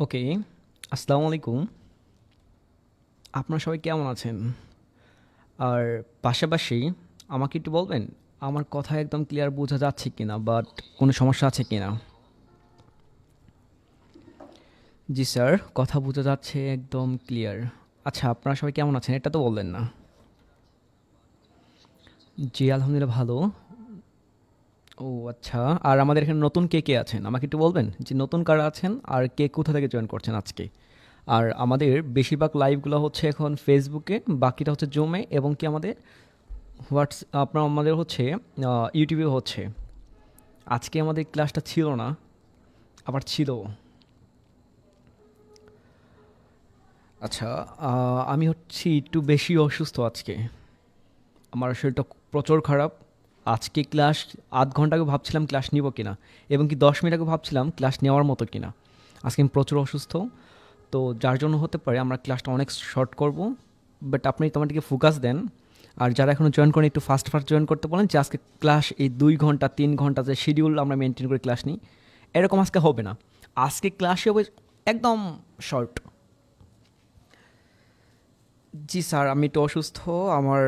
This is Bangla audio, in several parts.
ওকে, আসসালামু আলাইকুম। আপনারা সবাই কেমন আছেন? আর পাশাপাশি আমাকে একটু বলবেন, আমার কথা একদম ক্লিয়ার বোঝা যাচ্ছে কিনা, বাট কোনো সমস্যা আছে কিনা? জি স্যার, কথা বোঝা যাচ্ছে একদম ক্লিয়ার। আচ্ছা, আপনারা সবাই কেমন আছেন এটা তো বললেন না। জি, আলহামদুলিল্লাহ ভালো। ও আচ্ছা, আর আমাদের এখানে নতুন কে কে আছেন আমাকে একটু বলবেন যে নতুন কারা আছেন আর কে কোথা থেকে জয়েন করছেন আজকে? আর আমাদের বেশিরভাগ লাইভগুলো হচ্ছে এখন ফেসবুকে, বাকিটা হচ্ছে জুমে, এবং কি আমাদের আপনার আমাদের হচ্ছে ইউটিউবে হচ্ছে। আজকে আমাদের ক্লাসটা ছিল না, আবার ছিল। আচ্ছা, আমি হচ্ছি একটু বেশি অসুস্থ আজকে। আমার শরীরটা প্রচুর খারাপ। আজকে ক্লাস আধ ঘন্টা আগে ভাবছিলাম ক্লাস নিব কিনা, এবং কি 10 মিনিট আগে ভাবছিলাম ক্লাস নেওয়ার মতো কিনা। আজকে আমি প্রচুর অসুস্থ, তো যার জন্য হতে পারে আমরা ক্লাসটা অনেক শর্ট করব। বাট আপনি তোমাদেরকে ফোকাস দেন। আর যারা এখনও জয়েন করেন একটু ফাস্ট ফাস্ট জয়েন করতে বলেন, যে আজকে ক্লাস এই 2 ঘন্টা 3 ঘন্টা যে শিডিউল আমরা মেনটেন করে ক্লাস নিই, এরকম আজকে হবে না। আজকে ক্লাসে হবে একদম শর্ট। জি স্যার, আমি একটু অসুস্থ। আমার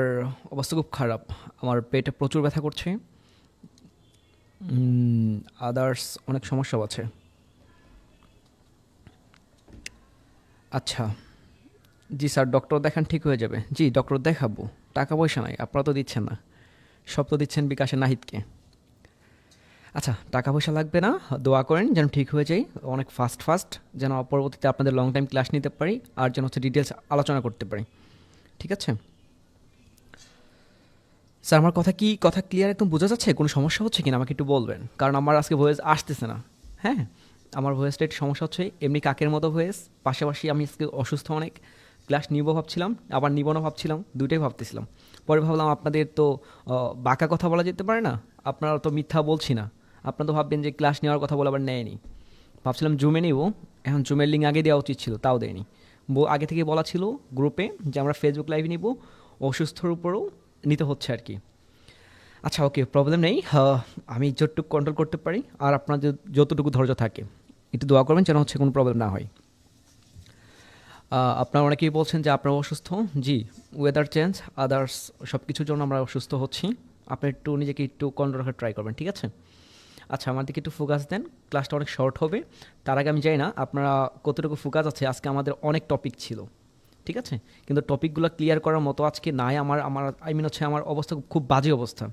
অবস্থা খুব খারাপ। আমার পেটে প্রচুর ব্যথা করছে। আদার্স অনেক সমস্যাও আছে। আচ্ছা। জি স্যার, ডক্টর দেখান, ঠিক হয়ে যাবে। জি, ডক্টর দেখাবো। টাকা পয়সা নাই, আপনারা তো দিচ্ছেন না। সব তো দিচ্ছেন বিকাশে নাহিদকে। আচ্ছা, টাকা পয়সা লাগবে না। দোয়া করেন যেন ঠিক হয়ে যায় অনেক ফাস্ট ফাস্ট, যেন পরবর্তীতে আপনাদের লং টাইম ক্লাস নিতে পারি, আর যেন হচ্ছে ডিটেলস আলোচনা করতে পারি। ঠিক আছে স্যার, আমার কথা ক্লিয়ার একদম বোঝা যাচ্ছে? কোনো সমস্যা হচ্ছে কিনা আমাকে একটু বলবেন, কারণ আমার আজকে ভয়েস আসতেছে না। হ্যাঁ, আমার ভয়েসটা একটু সমস্যা হচ্ছে, এমনি কাকের মতো ভয়েস। পাশাপাশি আমি আজকে অসুস্থ অনেক। ক্লাস নিব ভাবছিলাম, আবার নিব না ভাবছিলাম, দুইটাই ভাবতেছিলাম। পরে ভাবলাম আপনাদের তো বাঁকা কথা বলা যেতে পারে না। আপনারা তো মিথ্যা বলছি না। আপনারা তো ভাববেন যে ক্লাস নেওয়ার কথা বলে আবার নেয়নি। ভাবছিলাম জুমে নিব। এখন জুমের লিঙ্ক আগে দেওয়া উচিত ছিল, তাও দেয়নি। আগে থেকে বলা ছিল গ্রুপে যে আমরা ফেসবুক লাইভ নিব, অসুস্থর উপরেও নিতে হচ্ছে আর কি। আচ্ছা, ওকে, প্রবলেম নেই। আমি যতটুকু কন্ট্রোল করতে পারি, আর আপনার যতটুকু ধৈর্য থাকে একটু দোয়া করবেন যেন হচ্ছে কোনো প্রবলেম না হয়। আপনারা অনেকেই বলছেন যে আপনারা অসুস্থ। জি, ওয়েদার চেঞ্জ, আদার্স সব কিছুর জন্য আমরা অসুস্থ হচ্ছি। আপনি একটু নিজেকে একটু কন্ট্রোল রাখার ট্রাই করবেন, ঠিক আছে? আচ্ছা, আমার দিকে একটু ফোকাস দেন। ক্লাসটা অনেক শর্ট হবে। তার আগে আমি যাই না আপনারা কতটুকু ফোকাস আছে। আজকে আমাদের অনেক টপিক ছিল, ঠিক আছে? কিন্তু টপিকগুলো ক্লিয়ার করার মতো আজকে নাই। আমার আমার আই মিন হচ্ছে আমার অবস্থা খুব বাজে অবস্থা।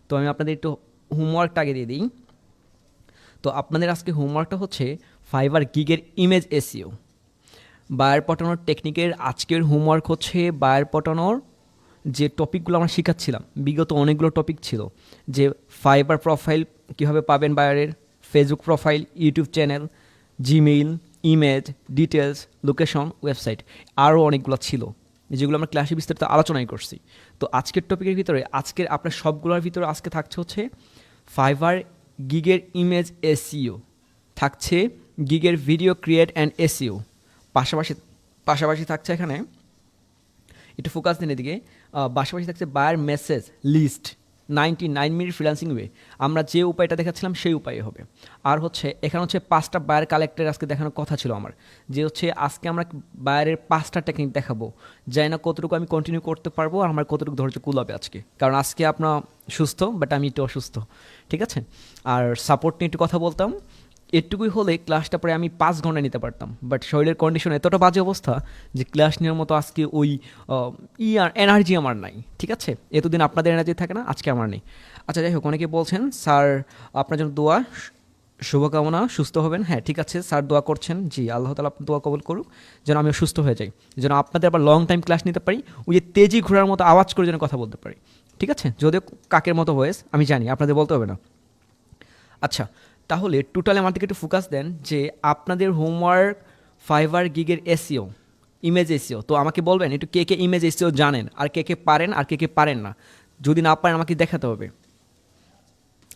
তো আমি আপনাদের একটু হোমওয়ার্কটা আগে দিয়ে দিই। তো আপনাদের আজকে হোমওয়ার্কটা হচ্ছে ফাইবার গিগের ইমেজ এসইও। বায়ার পটানোর টেকনিকের আজকের হোমওয়ার্ক হচ্ছে বায়ার পটানোর যে টপিকগুলো আমরা শেখাচ্ছিলাম, বিগত অনেকগুলো টপিক ছিল। যে ফাইবার প্রোফাইল কীভাবে পাবেন বায়ারের, Facebook profile, YouTube channel, Gmail, image, details, location, website, আরও অনেকগুলো ছিল যেগুলো আমরা ক্লাসে বিস্তারিত আলোচনাই করছি। তো আজকের টপিকের ভিতরে, আজকের আপনার সবগুলোর ভিতরে আজকে থাকছে হচ্ছে ফাইবার গিগের ইমেজ এসইও, থাকছে গিগের ভিডিও ক্রিয়েট অ্যান্ড এসইও। পাশাপাশি পাশাপাশি থাকছে এখানে, একটু ফোকাস দিন এদিকে, পাশাপাশি থাকছে buyer message list, 99 minute freelancing way. আমরা যে উপায়টা দেখাচ্ছিলাম সেই উপায়ে হবে। আর হচ্ছে এখানে হচ্ছে 5টা বায়ার কালেক্টর আজকে দেখানোর কথা ছিল আমার। যে হচ্ছে আজকে আমরা বায়ারের 5টা টেকনিক দেখাবো। জানি না কতটুকু আমি কন্টিনিউ করতে পারবো, আর আমার কতটুকু ধৈর্য কুলাবে আজকে, কারণ আজকে আপনার সুস্থ, বাট আমি একটু অসুস্থ। ঠিক আছে? আর সাপোর্ট নিয়ে একটু কথা বলতাম। এটুকুই হলে ক্লাসটা পরে আমি 5 ঘন্টা নিতে পারতাম, বাট শরীরের কন্ডিশন এতটা বাজে অবস্থা যে ক্লাস নেওয়ার মতো আজকে ওই আর এনার্জি আমার নাই। ঠিক আছে? এতদিন আপনাদের এনার্জি থাকে না, আজকে আমার নেই। আচ্ছা, যাই হোক, অনেকে বলছেন স্যার আপনার জন্য দোয়া, শুভকামনা, সুস্থ হবেন। হ্যাঁ, ঠিক আছে স্যার, দোয়া করছেন। জি, আল্লাহ তালা আপনার দোয়া কবুল করুক, যেন আমি সুস্থ হয়ে যাই, যেন আপনাদের আবার লং টাইম ক্লাস নিতে পারি, ওই যে তেজি ঘোড়ার মতো আওয়াজ করে যেন কথা বলতে পারি। ঠিক আছে? যদিও কাকের মতো ভয়েস আমি জানি, আপনাদের বলতে হবে না। আচ্ছা, তাহলে টোটালি আমার দিকে একটু ফোকাস দেন যে আপনাদের হোমওয়ার্ক ফাইবার গিগের এসইও, ইমেজ এসইও। তো আমাকে বলবেন একটু কে কে ইমেজ এসইও জানেন, আর কে কে পারেন, আর কে কে পারেন না। যদি না পারেন আমাকে দেখাতে হবে।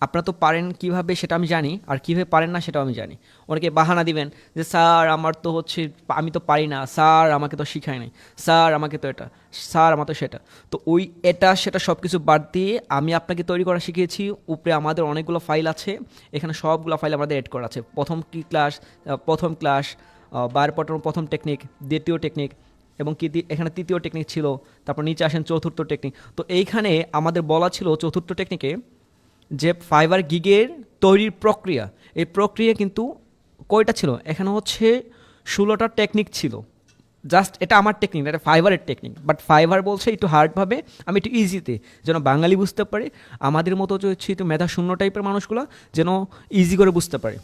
আপনারা তো পারেন কীভাবে সেটা আমি জানি, আর কীভাবে পারেন না সেটাও আমি জানি। অনেকে বাহানা দিবেন যে স্যার আমার তো হচ্ছে, আমি তো পারি না, স্যার আমাকে তো শিখায় নাই, স্যার আমাকে তো এটা, স্যার আমার তো সেটা। তো ওই এটা সেটা সব কিছু বাদ দিয়ে আমি আপনাকে তৈরি করা শিখিয়েছি। উপরে আমাদের অনেকগুলো ফাইল আছে, এখানে সবগুলো ফাইল আমাদের এড করা আছে। প্রথম ক্লাস, বার পটানোর প্রথম টেকনিক, দ্বিতীয় টেকনিক এবং কি এখানে তৃতীয় টেকনিক ছিল, তারপর নিচে আসেন চতুর্থ টেকনিক। তো এইখানে আমাদের বলা ছিল চতুর্থ টেকনিকে যে ফাইবার গিগের তৈরির প্রক্রিয়া, এই প্রক্রিয়া কিন্তু কয়টা ছিল, এখানে হচ্ছে 16টা টেকনিক ছিল। জাস্ট এটা আমার টেকনিক না, এটা ফাইবারের টেকনিক, বাট ফাইবার বলছে একটু হার্ডভাবে, আমি একটু ইজিতে যেন বাঙালি বুঝতে পারি, আমাদের মতো যে হচ্ছে একটু মেধা শূন্য টাইপের মানুষগুলো যেন ইজি করে বুঝতে পারে,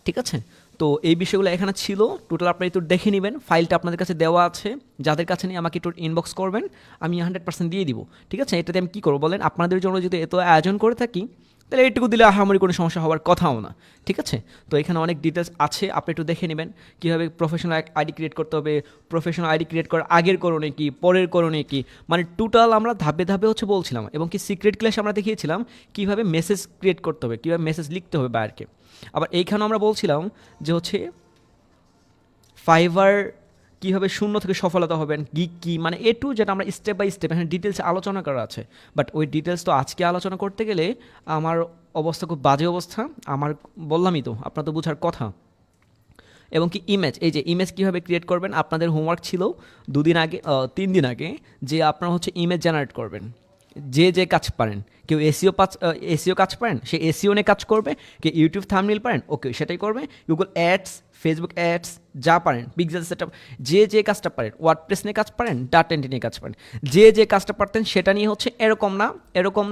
ঠিক আছে। তো এই বিষয়গুলো এখানে ছিল টোটাল, আপনারা একটু দেখে নেবেন, ফাইলটা আপনাদের কাছে দেওয়া আছে, যাদের কাছে নিয়ে আমাকে একটু ইনবক্স করবেন, আমি 100% দিয়ে দিব, ঠিক আছে। এটাতে আমি কী করবো বলেন, আপনাদের জন্য যদি এত আয়োজন করে থাকি তাহলে এইটুকু দিলে আহামরি কোনো সমস্যা হওয়ার কথাও না, ঠিক আছে। তো এখানে অনেক ডিটেলস আছে, আপনি একটু দেখে নেবেন কীভাবে প্রফেশনাল আইডি ক্রিয়েট করতে হবে, প্রফেশনাল আইডি ক্রিয়েট করার আগের করণীয় কী, পরের করণীয় কী, মানে টোটাল আমরা ধাপে ধাপে হচ্ছে বলছিলাম, এবং কি সিক্রেট ক্লাসে আমরা দেখিয়েছিলাম কীভাবে মেসেজ ক্রিয়েট করতে হবে, কীভাবে মেসেজ লিখতে হবে বাইরকে। আবার এইখানেও আমরা বলছিলাম যে হচ্ছে ফাইবার কীভাবে শূন্য থেকে সফলতা হবেন, গিগ কী, মানে এ টু যেটা আমরা স্টেপ বাই স্টেপ এখানে ডিটেলসে আলোচনা করা আছে। বাট ওই ডিটেলস তো আজকে আলোচনা করতে গেলে আমার অবস্থা খুব বাজে অবস্থা, আমার বললামই তো, আপনার তো বোঝার কথা। এবং কি ইমেজ, এই যে ইমেজ কীভাবে ক্রিয়েট করবেন, আপনাদের হোমওয়ার্ক ছিল 3 দিন আগে যে আপনারা হচ্ছে ইমেজ জেনারেট করবেন, যে কাজ পারেন। কেউ এসিও কাজ পারেন, সে এসিও নিয়ে কাজ করবে, কেউ ইউটিউব থাম্বনেল পারেন, ওকে সেটাই করবে, গুগল অ্যাডস, ফেসবুক অ্যাডস যা পারেন, পিক্সেল সেটআপ, যে কাজটা পারেন, ওয়ার্ডপ্রেস নিয়ে কাজ পারেন, ডাটা এন্ট্রি নিয়ে কাজ পারেন, যে কাজটা পারতেন সেটা নিয়ে হচ্ছে এরকম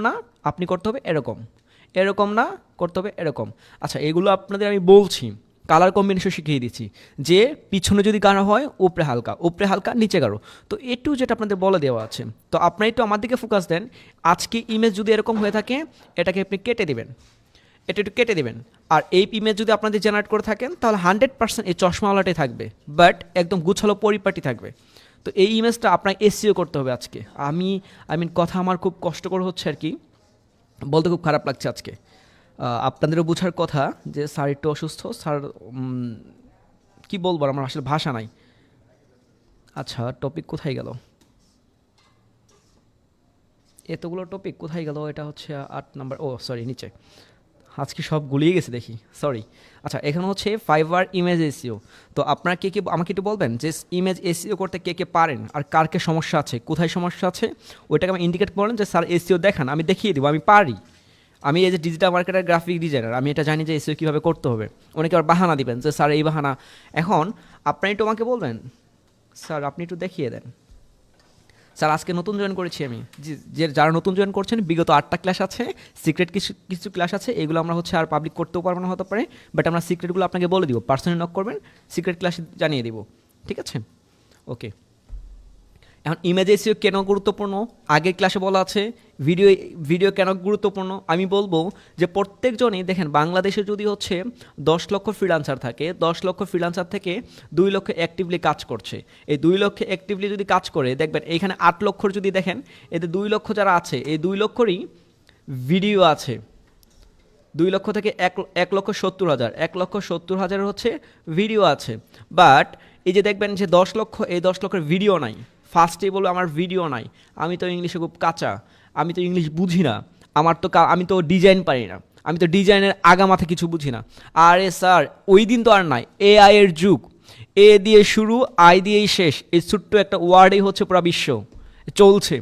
না আপনি করতে হবে এরকম না করতে হবে এরকম। আচ্ছা, এগুলো আপনাদের আমি বলছি, কালার কম্বিনেশন শিখিয়ে দিচ্ছি, যে পিছনে যদি গাঢ় হয় উপরে হালকা নিচে গাঢ়। তো একটু যেটা আপনাদের বলে দেওয়া আছে, তো আপনারা একটু আমার দিকে ফোকাস দেন। আজকে ইমেজ যদি এরকম হয়ে থাকে, এটাকে আপনি কেটে দেবেন, এটা একটু কেটে দেবেন। আর এই ইমেজ যদি আপনাদের জেনারেট করে থাকেন তাহলে 100% এই চশমাওয়ালাটাই থাকবে, বাট একদম গুছালো পরিপাটি থাকবে। তো এই ইমেজটা আপনাকে এসইও করতে হবে আজকে। আমি কথা আমার খুব কষ্টকর হচ্ছে আর কি, বলতে খুব খারাপ লাগছে আজকে। আপনাদেরও বোঝার কথা যে স্যার একটু অসুস্থ, স্যার কী বলবো, আমার আসলে ভাষা নাই। আচ্ছা, টপিক কোথায় গেল, এতগুলো টপিক কোথায় গেল, এটা হচ্ছে 8 নাম্বার, ও সরি নিচে, আজকে সব গুলিয়ে গেছে দেখি, সরি। আচ্ছা, এখানে হচ্ছে ফাইবার ইমেজ এসইও। তো আপনারা কে আমাকে একটু বলবেন যে ইমেজ এসইও করতে কে পারেন আর কার সমস্যা আছে, কোথায় সমস্যা আছে, ওইটাকে আমি ইন্ডিকেট করেন যে স্যার এসইও দেখান, আমি দেখিয়ে দেবো, আমি পারি। আমি এই যে ডিজিটাল মার্কেটার, গ্রাফিক ডিজাইনার, আমি এটা জানি যে এসইও কীভাবে করতে হবে। অনেকে আবার বাহানা দিবেন যে স্যার এই বাহানা, এখন আপনি একটু আমাকে বলবেন স্যার আপনি একটু দেখিয়ে দেন। স্যার আজকে নতুন জয়েন করেছি আমি, যে যারা নতুন জয়েন করছেন, বিগত 8টা ক্লাস আছে, সিক্রেট কিছু ক্লাস আছে, এগুলো আমরা হচ্ছে আর পাবলিক করতেও পারবো না হতে পারে, বাট আমরা সিক্রেটগুলো আপনাকে বলে দিব, পার্সোনালি নক করবেন, সিক্রেট ক্লাস জানিয়ে দিব, ঠিক আছে। ওকে, এখন ইমেজ এসইও কেন গুরুত্বপূর্ণ, আগের ক্লাসে বলা আছে। ভিডিও কেন গুরুত্বপূর্ণ, আমি বলবো যে প্রত্যেকজনই দেখেন, বাংলাদেশে যদি হচ্ছে 10 লক্ষ ফ্রিল্যান্সার থাকে, 10 লক্ষ ফ্রিল্যান্সার থেকে 2 লক্ষ অ্যাক্টিভলি কাজ করছে। এই 2 লক্ষ অ্যাক্টিভলি যদি কাজ করে, দেখবেন এইখানে 8 লক্ষর যদি দেখেন, এতে 2 লক্ষ যারা আছে, এই 2 লক্ষরই ভিডিও আছে। 2 লক্ষ থেকে 1,70,000, 1,70,000 হচ্ছে ভিডিও আছে। বাট এই যে দেখবেন যে 10 লক্ষ, এই 10 লক্ষের ভিডিও নাই। ফার্স্টেই বলবো আমার ভিডিও নাই, আমি তো ইংলিশে খুব কাঁচা, আমি তো ইংলিশ বুঝি না, আমি তো ডিজাইন পারি না, আমি তো ডিজাইনের আগামাথা কিছু বুঝি না। আরে স্যার, ওই দিন তো আর নাই, AI এর যুগ, এ দিয়ে শুরু, আই দিয়েই শেষ, এই ছোট্ট একটা ওয়ার্ডেই হচ্ছে পুরো বিশ্ব চলছে।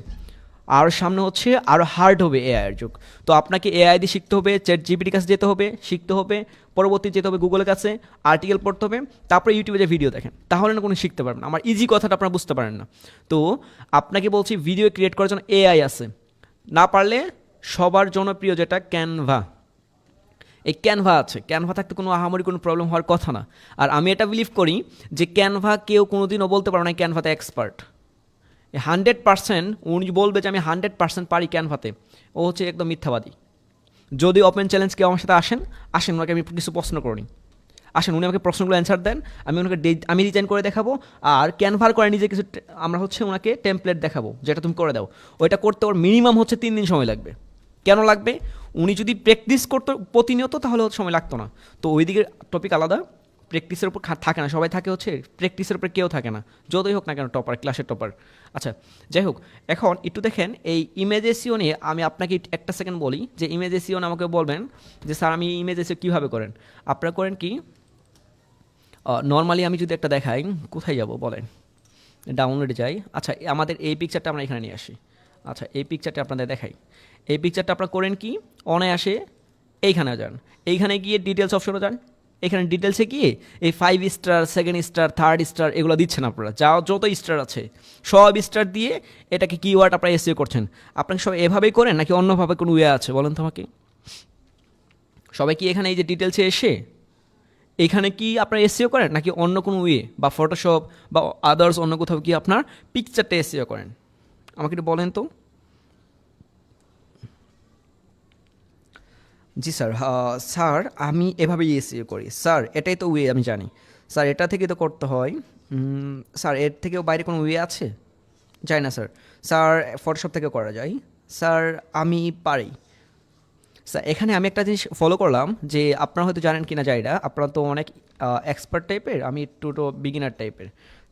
আর সামনে হচ্ছে আরও হার্ড হবে AI এর যুগ। তো আপনাকে AI দিয়ে শিখতে হবে, ChatGPT কাছে যেতে হবে, শিখতে হবে, পরবর্তী যেতে হবে গুগলের কাছে, আর্টিকেল পড়তে হবে, তারপরে ইউটিউবে যে ভিডিও দেখেন, তাহলে না কোনো শিখতে পারবেন না। আমার ইজি কথাটা আপনারা বুঝতে পারেন না। তো আপনাকে বলছি, ভিডিও ক্রিয়েট করার জন্য AI আছে, না পারলে সবার জনপ্রিয় যেটা ক্যানভা, এই ক্যানভা আছে, ক্যানভা থাকতে কোনো আহামরি কোনো প্রবলেম হওয়ার কথা না। আর আমি এটা বিলিভ করি যে ক্যানভা কেউ কোনোদিনও বলতে পারবে না ক্যানভাতে এক্সপার্ট। 100% উনি বলবে যে আমি 100% পারি ক্যানভাতে, ও হচ্ছে একদম মিথ্যাবাদী। যদি ওপেন চ্যালেঞ্জ কেউ আমার সাথে আসেন, ওনাকে আমি কিছু প্রশ্ন করি, আসেন উনি আমাকে প্রশ্নগুলো অ্যান্সার দেন, আমি ডিজাইন করে দেখাবো, আর ক্যানভার করে নিজে কিছু আমরা হচ্ছে ওনাকে টেমপ্লেট দেখাবো, যেটা তুমি করে দাও। ওইটা করতে ওর মিনিমাম হচ্ছে 3 দিন সময় লাগবে। কেন লাগবে? উনি যদি প্র্যাকটিস করতো প্রতিনিয়ত তাহলে সময় লাগতো না। তো ওই দিকের টপিক আলাদা, প্র্যাকটিসের উপর থাকে না, সবাই থাকে হচ্ছে প্র্যাকটিসের উপর, কেউ থাকে না, যতই হোক না কেন টপার, ক্লাসের টপার। আচ্ছা, যাই হোক, এখন একটু দেখেন এই ইমেজ এসইও নিয়ে আমি আপনাকে একটা সেকেন্ড বলি, যে ইমেজ এসইও আমাকে বলবেন যে স্যার আমি ইমেজ এসইও কীভাবে করেন। আপনারা করেন কি, নর্মালি আমি যদি একটা দেখাই, কোথায় যাব বলেন, ডাউনলোডে যাই। আচ্ছা, আমাদের এই পিকচারটা আমরা এখানে নিয়ে আসি। আচ্ছা, এই পিকচারটা আপনাদের দেখাই। এই পিকচারটা আপনারা করেন কি, অনায়াসে এইখানে যান, এইখানে গিয়ে ডিটেলস অপশনে যান। এখানে ডিটেলসে গিয়ে এই 5 star, 2nd star, 3rd star এগুলো দিচ্ছেন আপনারা, যত স্টার আছে সব স্টার দিয়ে এটাকে কিওয়ার্ড আপনারা এসইও করছেন। আপনাকে সব এভাবেই করেন নাকি অন্যভাবে কোনো ওয়ে আছে বলেন তো আমাকে? সবাই কি এখানে এই যে ডিটেলসে এসে এখানে কি আপনারা এসইও করেন নাকি অন্য কোনো ওয়ে বা ফটোশপ বা আদার্স অন্য কোথাও কি আপনার পিকচারটা এসইও করেন? আমাকে একটু বলেন তো। জি স্যার, স্যার আমি এভাবেই এসইও করি স্যার, এটাই তো ওয়ে আমি জানি স্যার, এটা থেকে তো করতে হয়। স্যার এর থেকেও বাইরে কোনো ওয়ে আছে? জানি না স্যার। স্যার ফটোশপ থেকে করা যায় স্যার, আমি পারি স্যার। এখানে আমি একটা জিনিস ফলো করলাম যে আপনারা হয়তো জানেন কিনা জানি না, আপনারা তো অনেক এক্সপার্ট টাইপের, আমি একটু তো বিগিনার টাইপের,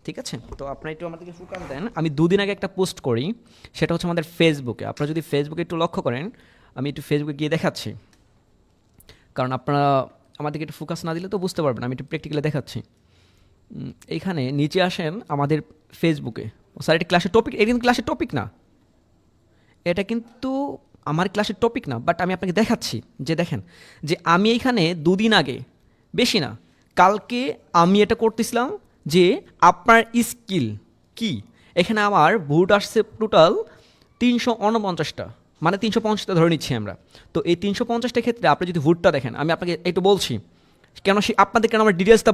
ঠিক আছে? তো আপনারা একটু আমাদেরকে ফোকাস দেন। আমি 2 দিন আগে একটা পোস্ট করি, সেটা হচ্ছে আমাদের ফেসবুকে। আপনারা যদি ফেসবুকে একটু লক্ষ্য করেন, আমি একটু ফেসবুকে গিয়ে দেখাচ্ছি, কারণ আপনারা আমাদেরকে একটু ফোকাস না দিলে তো বুঝতে পারবেন। আমি একটু প্র্যাকটিক্যালি দেখাচ্ছি। এইখানে নিচে আসেন আমাদের ফেসবুকে। স্যার এটা ক্লাসের টপিক, এটা কিন্তু ক্লাসের টপিক না, এটা কিন্তু আমার ক্লাসের টপিক না, বাট আমি আপনাকে দেখাচ্ছি যে দেখেন যে আমি এইখানে 2 দিন আগে, বেশি না, কালকে আমি এটা করতেছিলাম যে আপনার স্কিল কি। এখানে আমার ভোট আসছে টোটাল 349টা, মানে 350টা ধরে নিচ্ছি আমরা। তো এই 350টা ক্ষেত্রে আপনি যদি ভোটটা দেখেন, আমি আপনাকে একটু বলছি কেন আপনাদের কেন আমার ডিটেলসটা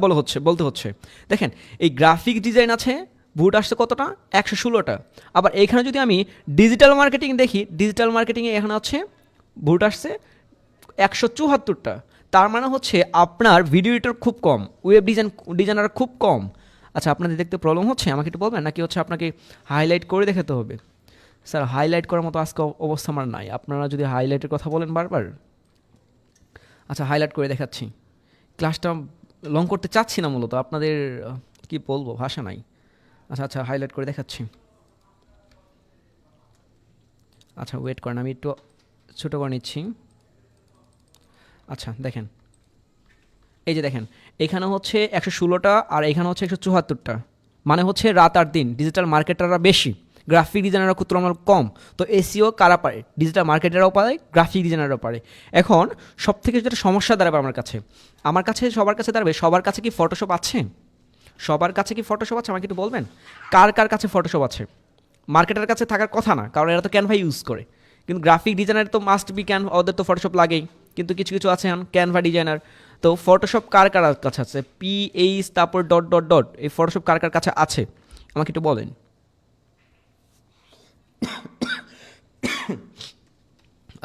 বলতে হচ্ছে। দেখেন এই গ্রাফিক ডিজাইন আছে, ভোট আসছে কতটা, 116টা। আবার এইখানে যদি আমি ডিজিটাল মার্কেটিং দেখি, ডিজিটাল মার্কেটিংয়ে এখানে হচ্ছে ভোট আসছে 174টা। তার মানে হচ্ছে আপনার ভিডিও এডিটর খুব কম, ওয়েব ডিজাইনার খুব কম। আচ্ছা, আপনাদের দেখতে প্রবলেম হচ্ছে, আমাকে একটু বলবেন নাকি হচ্ছে আপনাকে হাইলাইট করে দেখাতে হবে? স্যার হাইলাইট করার মতো আজকে অবস্থা আমার নাই, আপনারা যদি হাইলাইটের কথা বলেন বারবার। আচ্ছা, হাইলাইট করে দেখাচ্ছি। ক্লাসটা লং করতে চাচ্ছি না, মূলত আপনাদের কি বলবো, ভাষা নাই। আচ্ছা আচ্ছা, হাইলাইট করে দেখাচ্ছি। আচ্ছা ওয়েট করেন, আমি একটু ছোটো করে নিচ্ছি। আচ্ছা দেখেন, এই যে দেখেন এখানে হচ্ছে 116টা আর এখানে হচ্ছে 174টা, মানে হচ্ছে রাত আর দিন ডিজিটাল মার্কেটাররা বেশি, গ্রাফিক ডিজাইনাররা খুব তুলনামূলক কম। তো এসিও কারা পারে? ডিজিটাল মার্কেটাররাও পারে, গ্রাফিক ডিজাইনাররাও পারে। এখন সব থেকে যেটা সমস্যা দাঁড়াবে আমার কাছে সবার কাছে দাঁড়াবে, সবার কাছে কি ফটোশপ আছে? সবার কাছে কি ফটোশপ আছে আমাকে একটু বলবেন? কার কার কাছে ফটোশপ আছে? মার্কেটের কাছে থাকার কথা না, কারণ এরা তো ক্যানভা ইউজ করে। কিন্তু গ্রাফিক ডিজাইনার তো মাস্ট বি ওদের তো ফটোশপ লাগেই। কিন্তু কিছু কিছু আছে ক্যানভা ডিজাইনার। তো ফটোশপ কার কার কাছে আছে? PH তারপর ডট ডট ডট, এই ফটোশপ কার কার কাছে আছে আমাকে একটু বলেন।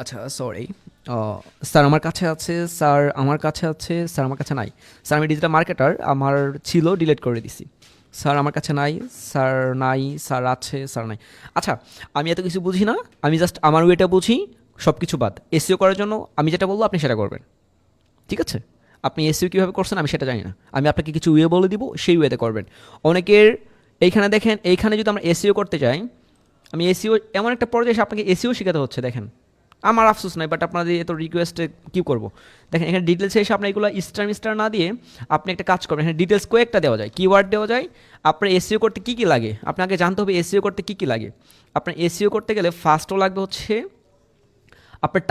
আচ্ছা সরি স্যার, আমার কাছে আছে স্যার, আমার কাছে আছে স্যার, আমার কাছে নাই স্যার। আমি ডিজিটাল মার্কেটার, আমার ছিল, ডিলিট করে দিছি স্যার। আমার কাছে নাই স্যার, নাই স্যার, আছে স্যার, নাই। আচ্ছা, আমি এত কিছু বুঝি না, আমি জাস্ট আমার ওয়েটা বুঝি, সব কিছু বাদ। এসইও করার জন্য আমি যেটা বলবো আপনি সেটা করবেন, ঠিক আছে? আপনি এসইও কীভাবে করছেন আমি সেটা জানি না, আমি আপনাকে কিছু ওয়ে বলে দিব, সেই ওয়েতে করবেন। অনেকের এইখানে দেখেন, এইখানে যদি আমরা এসইও করতে যাই, আমি এসইও এমন একটা পর্যায়ে এসে আপনাকে এসইও শেখাতে হচ্ছে। দেখেন আমার আফসোস নাই, বাট আপনাদের এত রিকোয়েস্টে কী করবো। দেখেন এখানে ডিটেলসে এসে আপনার এগুলো স্টার না দিয়ে আপনি একটা কাজ করবেন, এখানে ডিটেলস কয়েকটা দেওয়া যায়, কিওয়ার্ড দেওয়া যায়। আপনার এসইও করতে কী কী লাগে আপনাকে জানতে হবে। এসইও করতে কী কী লাগে? আপনার এসইও করতে গেলে ফার্স্টও লাগবে হচ্ছে আপনার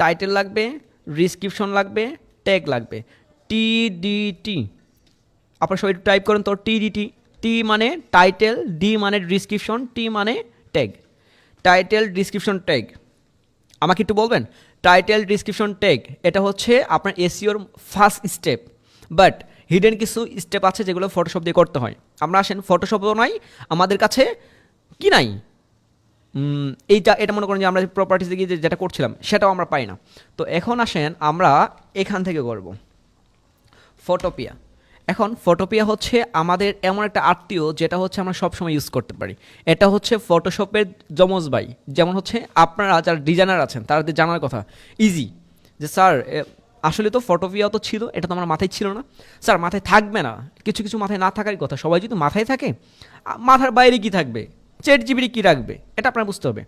টাইটেল লাগবে, ডিসক্রিপশন লাগবে, ট্যাগ লাগবে। TDT, আপনার সবাই টাইপ করেন তো, TDT। টি মানে টাইটেল, ডি মানে ডিসক্রিপশন, টি মানে ট্যাগ। Title, description, tag. আমাকে একটু বলবেন, টাইটেল, ডিসক্রিপশন, ট্যাগ এটা হচ্ছে আপনার এসইওর ফার্স্ট স্টেপ, বাট হিডেন কিছু স্টেপ আছে যেগুলো ফটোশপ দিয়ে করতে হয়। আমরা আসেন ফটোশপও নাই আমাদের কাছে, কি নাই, এটা মনে করেন যে আমরা প্রপার্টিসে গিয়ে যেটা করছিলাম সেটাও আমরা পাই না। তো এখন আসেন আমরা এখান থেকে করব ফটোপিয়া। এখন ফটোপিয়া হচ্ছে আমাদের এমন একটা আত্মীয় যেটা হচ্ছে আমরা সবসময় ইউজ করতে পারি। এটা হচ্ছে ফটোশপের যমজ ভাই। যেমন হচ্ছে আপনারা যারা ডিজাইনার আছেন তাদের জানার কথা ইজি, যে স্যার আসলে তো ফটোপিয়াও তো ছিল, এটা তো আমার মাথায় ছিল না। স্যার মাথায় থাকবে না, কিছু কিছু মাথায় না থাকারই কথা। সবাই যদি মাথায় থাকে, মাথার বাইরে কি থাকবে, ChatGPT কী রাখবে, এটা আপনার বুঝতে হবে।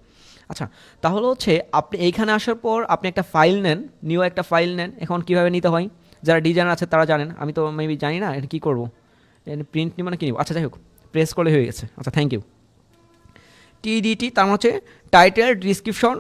আচ্ছা, তাহলে হচ্ছে আপনি এইখানে আসার পর আপনি একটা ফাইল নেন, নিউ একটা ফাইল নেন। এখন কীভাবে নিতে হয়, যারা ডিজাইনার আছে তারা জানেন, আমি তো মেবি জানি না এটা কী করবো, প্রিন্ট নিব না কি নিব। আচ্ছা যাই হোক, প্রেস করলে হয়ে গেছে। আচ্ছা থ্যাংক ইউ। টিডিটি তার হচ্ছে টাইটেল ডিসক্রিপশন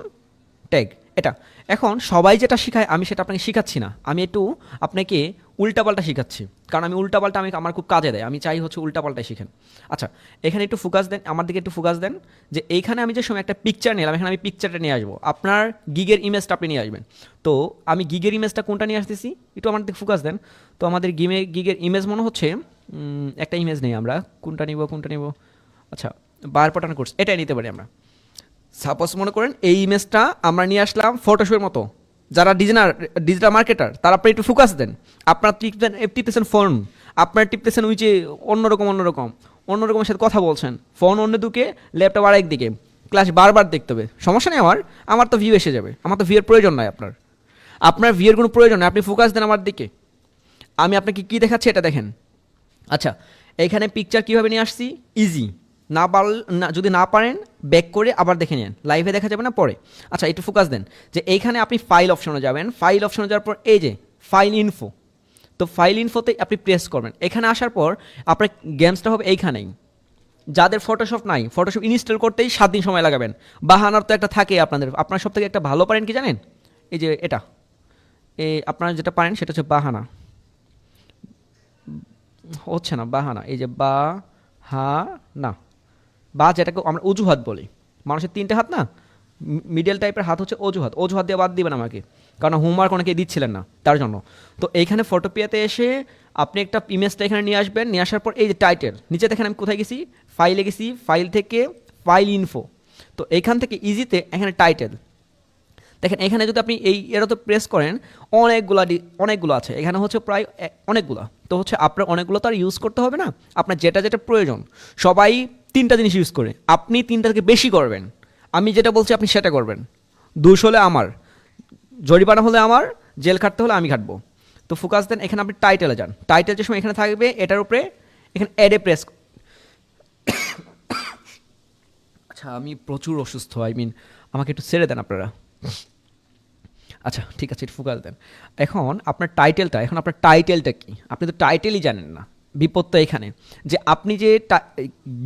ট্যাগ, এটা। এখন সবাই যেটা শেখায় আমি সেটা আপনাকে শেখাচ্ছি না, আমি একটু আপনাকে উল্টাপাল্টা শেখাচ্ছি, কারণ আমি উল্টাপাল্টা আমার খুব কাজে দেয়, আমি চাই হচ্ছে উল্টাপাল্টাই শিখেন। আচ্ছা এখানে একটু ফোকাস দেন, আমার দিকে একটু ফোকাস দেন, যে এইখানে আমি যে সময় একটা পিকচার নিলাম, এখানে আমি পিকচারটা নিয়ে আসবো, আপনার গিগের ইমেজটা আপনি নিয়ে আসবেন। তো আমি গিগের ইমেজটা কোনটা নিয়ে আসতেছি একটু আমার দিকে ফোকাস দেন। তো আমাদের গিগের ইমেজ মনে হচ্ছে একটা ইমেজ নেই আমরা, কোনটা নিব। আচ্ছা বার পটানো কোর্স এটাই নিতে পারি আমরা। সাপোজ মনে করেন এই ইমেজটা আমরা নিয়ে আসলাম ফটোশপের মতো, যারা ডিজিটাল মার্কেটার তারা আপনি একটু ফোকাস দেন। আপনার টিপতেছেন ফোন, আপনার টিপতেছেন ওই যে অন্যরকমের সাথে কথা বলছেন, ফোন অন্য দিকে ল্যাপটপ আরেক দিকে, ক্লাস বারবার দেখতে হবে, সমস্যা নেই আমার তো ভিউ এসে যাবে, আমার তো ভিউয়ের প্রয়োজন নয়, আপনার ভিউয়ের কোনো প্রয়োজন নয়, আপনি ফোকাস দেন আমার দিকে। আমি আপনাকে কী দেখাচ্ছি এটা দেখেন। আচ্ছা এইখানে পিকচার কীভাবে নিয়ে আসছি, ইজি, যদি না পারেন ব্যাক করে আবার দেখে নেন, লাইভে দেখা যাবে না পরে। আচ্ছা একটু ফোকাস দেন যে এইখানে আপনি ফাইল অপশনে যাবেন, ফাইল অপশনে যাওয়ার পর এই যে ফাইল ইনফো, তো ফাইল ইনফোতে আপনি প্রেস করবেন। এখানে আসার পর আপনার গেমসটা হবে এইখানেই। যাদের ফটোশপ নাই, ফটোশপ ইনস্টল করতেই 7 দিন সময় লাগাবেন, বাহানার তো একটা থাকে আপনার সব থেকে একটা ভালো পারেন কি জানেন, এই যে এটা, আপনারা যেটা পারেন সেটা হচ্ছে বাহানা, হচ্ছে না বাহানা, এই যে বা যেটাকে আমরা অজুহাত বলি, মানুষের 3টে হাত না, মিডল টাইপের হাত হচ্ছে অজুহাত দিয়ে বাদ দিবেন আমাকে, কারণ হোমওয়ার্ক অনেকে দিচ্ছিলেন না তার জন্য। তো এইখানে ফটোপিয়াতে এসে আপনি একটা ইমেজটা এখানে নিয়ে আসবেন, নিয়ে আসার পর এই যে টাইটেল, নিচে দেখেন আমি কোথায় গেছি, ফাইলে গেছি, ফাইল থেকে ফাইল ইনফো, তো এইখান থেকে ইজিতে এখানে টাইটেল দেখেন, এখানে যদি আপনি এরা তো প্রেস করেন অনেকগুলো আছে, এখানে হচ্ছে প্রায় অনেকগুলো, তো হচ্ছে আপনার অনেকগুলো তো আর ইউজ করতে হবে না, আপনার যেটা প্রয়োজন। সবাই 3টা জিনিস ইউজ করে, আপনি 3টা থেকে বেশি করবেন, আমি যেটা বলছি আপনি সেটা করবেন। দোষ হলে আমার, জরিমানা হলে আমার, জেল খাটতে হলে আমি খাটবো। তো ফোকাস দেন, এখানে আপনি টাইটেলে যান, টাইটেল যে সময় এখানে থাকবে এটার উপরে এখানে অ্যাডে প্রেস। আচ্ছা আমি প্রচুর অসুস্থ, আমাকে একটু ছেড়ে দেন আপনারা। আচ্ছা ঠিক আছে, একটু ফোকাস দেন। এখন আপনার টাইটেলটা কি, আপনি তো টাইটেলই জানেন না। বিপদ তো এখানে যে আপনি যে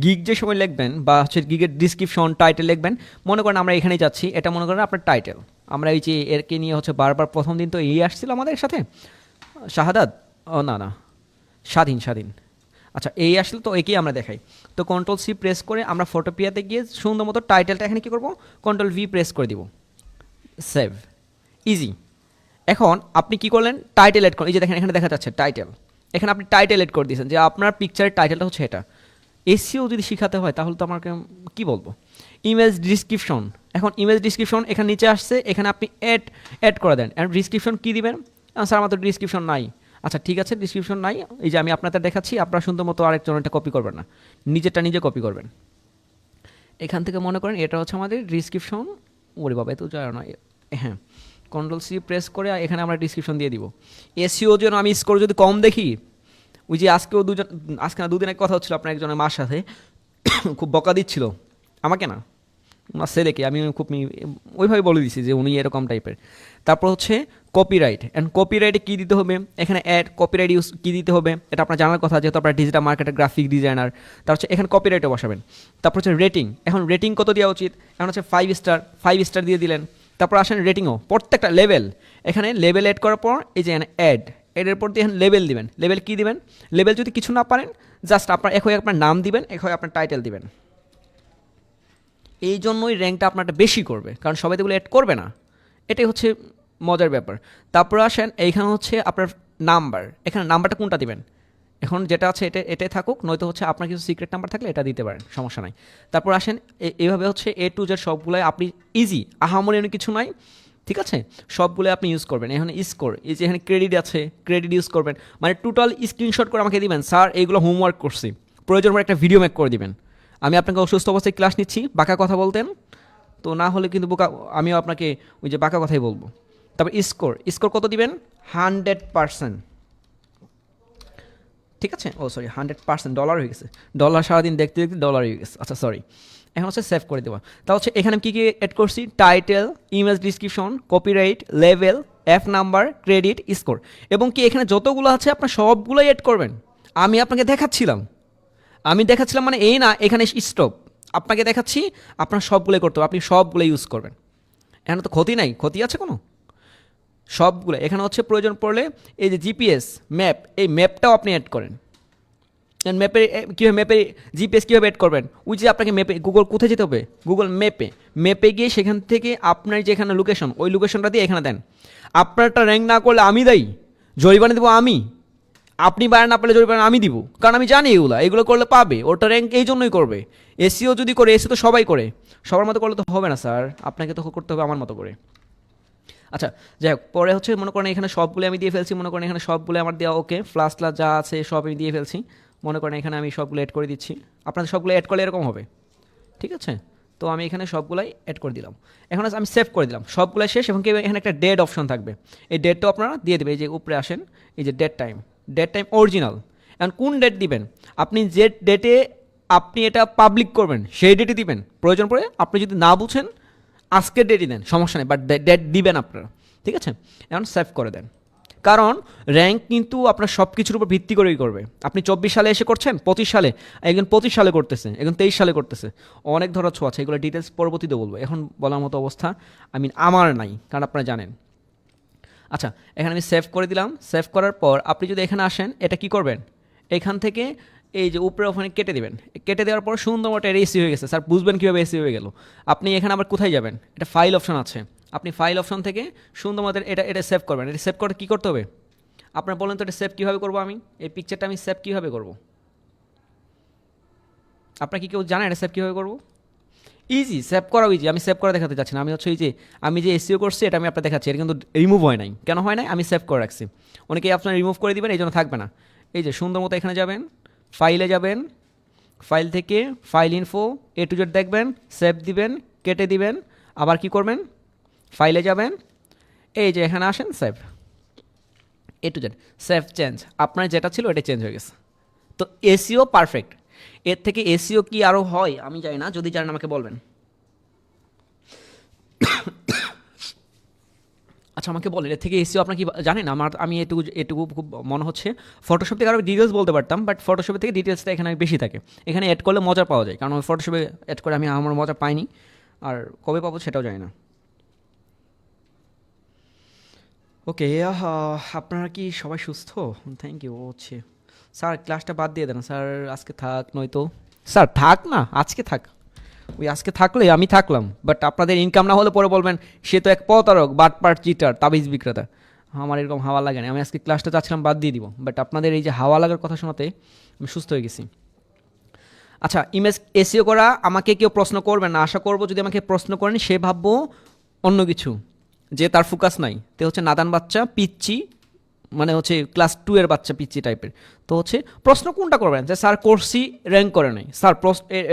গিগ যে সময় লিখবেন বা হচ্ছে গিগের ডিসক্রিপশন টাইটেল লিখবেন, মনে করেন আমরা এখানেই যাচ্ছি, এটা মনে করেন আপনার টাইটেল, আমরা এই যে এরকে নিয়ে হচ্ছে বারবার প্রথম দিন তো আসছিল আমাদের সাথে শাহাদাত, না স্বাধীন, আচ্ছা আসলে তো একেই আমরা দেখাই। তো কন্ট্রোল সি প্রেস করে আমরা ফটোপিয়াতে গিয়ে সুন্দর মতো টাইটেলটা এখানে কী করবো, কন্ট্রোল ভি প্রেস করে দিব, সেভ, ইজি। এখন আপনি কি করলেন, টাইটেল এড করেন, এই যে দেখেন এখানে দেখা যাচ্ছে টাইটেল, এখানে আপনি টাইটেল এড করে দিয়েছেন যে আপনার পিকচারের টাইটেলটা হচ্ছে এটা। এসইও যদি শেখাতে হয় তাহলে তো আমাকে কী বলবো, ইমেজ ডিসক্রিপশন, এখন ইমেজ ডিসক্রিপশন এখানে নিচে আসছে, এখানে আপনি অ্যাড করে দেন, অ্যান্ড ডিসক্রিপশন কী দিবেন, স্যার আমার তো ডিসক্রিপশন নাই। আচ্ছা ঠিক আছে, ডিসক্রিপশন নাই, এই যে আমি আপনাদের দেখাচ্ছি, আপনারা সুন্দর মতো আরেকজনটা কপি করবেন না, নিজেরটা নিজে কপি করবেন। এখান থেকে মনে করেন এটা হচ্ছে আমাদের ডিসক্রিপশন, ওরে বাবা এত যায় না, হ্যাঁ কন্ট্রোল সি প্রেস করে এখানে আমরা ডিসক্রিপশন দিয়ে দিব। এসইও যেন আমি স্কোর যদি কম দেখি, ওই যে আজকে 2 দিন এক কথা হচ্ছিল আপনার একজনের মার সাথে, খুব বকা দিচ্ছিল আমাকে না, আমার ছেলেকে, আমি খুব ওইভাবে বলে দিছি যে উনি এরকম টাইপের। তারপর হচ্ছে কপিরাইট, অ্যান্ড কপিরাইটে কী দিতে হবে, এখানে কপিরাইট ইউজ কী দিতে হবে এটা আপনার জানার কথা, যেহেতু আপনার ডিজিটাল মার্কেটার গ্রাফিক ডিজাইনার। তার হচ্ছে এখানে কপিরাইটে বসাবেন। তারপর হচ্ছে রেটিং, এখন রেটিং কত দেওয়া উচিত, এখন হচ্ছে 5 স্টার দিয়ে দিলেন। তারপর আসেন রেটিংও, প্রত্যেকটা লেভেল, এখানে লেভেল অ্যাড করার পর এই যে এডের পর দিয়ে এখানে লেভেল দিবেন, লেভেল কী দিবেন, লেভেল যদি কিছু না পারেন জাস্ট আপনার নাম দিবেন, আপনার টাইটেল দিবেন। এই জন্যই র্যাঙ্কটা আপনারটা বেশি করবে, কারণ সবাই এগুলো অ্যাড করবে না, এটাই হচ্ছে মজার ব্যাপার। তারপর আসেন এইখানে হচ্ছে আপনার নাম্বার, এখানে নাম্বারটা কোনটা দিবেন, এখন যেটা আছে এটাই থাকুক, নয়তো হচ্ছে আপনার কিছু সিক্রেট নাম্বার থাকলে এটা দিতে পারেন, সমস্যা নাই। তারপর আসেন এইভাবে হচ্ছে A to Z সবগুলোই আপনি ইজি, আহামরি অনেক কিছু নাই, ঠিক আছে, সবগুলো আপনি ইউজ করবেন। এখানে স্কোর, এই যে এখানে ক্রেডিট আছে, ক্রেডিট ইউজ করবেন, মানে টোটাল স্ক্রিনশট করে আমাকে দিবেন, স্যার এইগুলো হোমওয়ার্ক করছি, প্রয়োজন পড়ে একটা ভিডিও মেক করে দিবেন। আমি আপনাকে অসুস্থ অবস্থায় ক্লাস নিচ্ছি, বাঁকা কথা বলতেন তো, না হলে কিন্তু আমিও আপনাকে ওই যে বাঁকা কথাই বলবো। তারপর স্কোর কত দিবেন, 100%, ঠিক আছে, সরি 100% ডলার হয়ে গেছে, ডলার সারাদিন দেখতে দেখতে ডলার হয়ে গেছে, আচ্ছা সরি। এখন হচ্ছে সেভ করে দেওয়া, তা হচ্ছে এখানে কী কী অ্যাড করছি, title, image description, copyright, level, F number, credit, score এবং কি এখানে যতগুলো আছে আপনার সবগুলোই অ্যাড করবেন। আমি আপনাকে দেখাচ্ছিলাম মানে এই না এখানে স্টপ, আপনাকে দেখাচ্ছি আপনার সবগুলোই করতে হবে, আপনি সবগুলো ইউজ করবেন। এখানে তো ক্ষতি নাই, ক্ষতি আছে কোনো? সবগুলো এখানে হচ্ছে প্রয়োজন পড়লে এই যে জিপিএস ম্যাপ, এই ম্যাপটাও আপনি অ্যাড করেন। ম্যাপে কীভাবে ম্যাপে জিপিএস কীভাবে অ্যাড করবেন? ওই যে আপনাকে ম্যাপে গুগল কোথায় যেতে হবে, গুগল ম্যাপে গিয়ে সেখান থেকে আপনার যেখানে লোকেশন, ওই লোকেশনটা দিয়ে এখানে দেন। আপনারটা র্যাঙ্ক না করলে আমি দেই, জরিমানা দেবো আমি, আপনি বাইরে না পেলে জরিমানা আমি দিব, কারণ আমি জানি এগুলো করলে পাবে, ওটা র্যাঙ্ক এই জন্যই করবে। এসিও যদি করে, এসি তো সবাই করে, সবার মতো করলে তো হবে না স্যার, আপনাকে তো করতে হবে আমার মতো করে। আচ্ছা যাই হোক, পরে হচ্ছে মনে করেন এখানে সবগুলো আমি দিয়ে ফেলছি, মনে করেন এখানে সবগুলো আমার দেওয়া ওকে, ফ্লাস যা আছে সব আমি দিয়ে ফেলছি। মনে করেন এখানে আমি সবগুলো অ্যাড করে দিচ্ছি, আপনাদের সবগুলো অ্যাড করলে এরকম হবে, ঠিক আছে? তো আমি এখানে সবগুলাই অ্যাড করে দিলাম। এখন আমি সেভ করে দিলাম, সবগুলো শেষ। এবং এখানে একটা ডেট অপশন থাকবে, এই ডেটটাও আপনারা দিয়ে দেবে। এই যে উপরে আসেন, এই যে ডেট টাইম অরিজিনাল। এখন কোন ডেট দিবেন? আপনি যে ডেটে আপনি এটা পাবলিক করবেন সেই ডেটই দিবেন। প্রয়োজন পড়ে আপনি যদি না বুঝেন আজকের ডেটই দেন, সমস্যা নেই, বাট ডেট দিবেন আপনারা, ঠিক আছে? এখন সেভ করে দেন, কারণ র্যাঙ্ক কিন্তু আপনার সব কিছুর উপর ভিত্তি করেই করবে। আপনি 24 সালে এসে করছেন, 25 সালে, একজন 25 সালে করতেছে, একজন 23 সালে করতেছে, অনেক ধরনের ছোঁয়া আছে। এগুলো ডিটেলস পরবর্তীতে বলবো, এখন বলার মতো অবস্থা আমার নাই, কারণ আপনারা জানেন। আচ্ছা এখানে আমি সেভ করে দিলাম। সেভ করার পর আপনি যদি এখানে আসেন, এটা কি করবেন, এখান থেকে এই যে উপরে ওখানে কেটে দেবেন। কেটে দেওয়ার পর সুন্দর মতো এটা এসি হয়ে গেছে। স্যার বুঝবেন কীভাবে এসি হয়ে গেল? আপনি এখানে আবার কোথায় যাবেন, এটা ফাইল অপশন আছে, আপনি ফাইল অপশন থেকে সুন্দর মতো এটা সেভ করবেন। এটা সেভ করতে কী করতে হবে আপনার বলেন তো? এটা সেভ কীভাবে করবো আমি? এই পিকচারটা আমি সেভ কীভাবে করবো? আপনার কি কেউ জানেন এটা সেভ কীভাবে করবো? ইজি, সেভ করাও ইজি। আমি সেভ করা দেখাতে চাচ্ছি না, আমি হচ্ছে এই যে আমি যে এসিও করছি এটা আমি আপনার দেখাচ্ছি। এটা কিন্তু রিমুভ হয় নাই। কেন হয় নাই? আমি সেভ করে রাখছি। অনেকেই আপনার রিমুভ করে দিবেন, এই জন্য থাকবে না। এই যে সুন্দর মতো এখানে যাবেন, ফাইলে যাবেন, ফাইল থেকে file info A to Z দেখবেন, সেভ দিবেন, কেটে দিবেন, আবার কি করবেন, ফাইলে যাবেন, এই যে এখানে আসেন, save A to Z, save change. আপনার যেটা ছিল এটা চেঞ্জ হয়ে গেছে। তো এসিও পারফেক্ট। এর থেকে এসিও কি আরও হয় আমি জানি না, যদি জানেন আমাকে বলবেন। আচ্ছা আমাকে বলেন, এর থেকে এসিও আপনার কি জানেন? আমি এটুকু খুব মনে হচ্ছে ফটোশপ থেকে আরও ডিটেলস বলতে পারতাম, বাট ফটোশপের থেকে ডিটেলসটা এখানে বেশি থাকে। এখানে অ্যাড করলে মজা পাওয়া যায়, কারণ ফটোশপে অ্যাড করে আমার মজা পাইনি, আর কবে পাবো সেটাও জানি না। ওকে, আপনারা কি সবাই সুস্থ? Thank you. হচ্ছে স্যার ক্লাসটা বাদ দিয়ে দেন স্যার, আজকে থাক, নয়তো স্যার থাক না, আজকে থাক। ওই আজকে থাকলে আমি থাকলাম, বাট আপনাদের ইনকাম না হলে পরে বলবেন সে তো এক প্রতারক, বাটপার, চিটার, তাবিজ বিক্রেতা। আমার এরকম হাওয়া লাগে না। আমি আজকে ক্লাসটা চাচ্ছিলাম বাদ দিয়ে দিব, বাট আপনাদের এই যে হাওয়া লাগার কথা শোনাতে আমি সুস্থ হয়ে গেছি। আচ্ছা ইমেজ এসিও করা আমাকে কেউ প্রশ্ন করবেন না, আশা করবো যদি আমাকে প্রশ্ন করেন সে ভাববো অন্য কিছু, যে তার ফোকাস নাই, তে হচ্ছে নাদান বাচ্চা, পিচ্চি, মানে হচ্ছে ক্লাস 2 এর বাচ্চা, পিচ্চি টাইপের। তো হচ্ছে প্রশ্ন কোনটা করবেন, যে স্যার করছি র্যাঙ্ক করে নাই, স্যার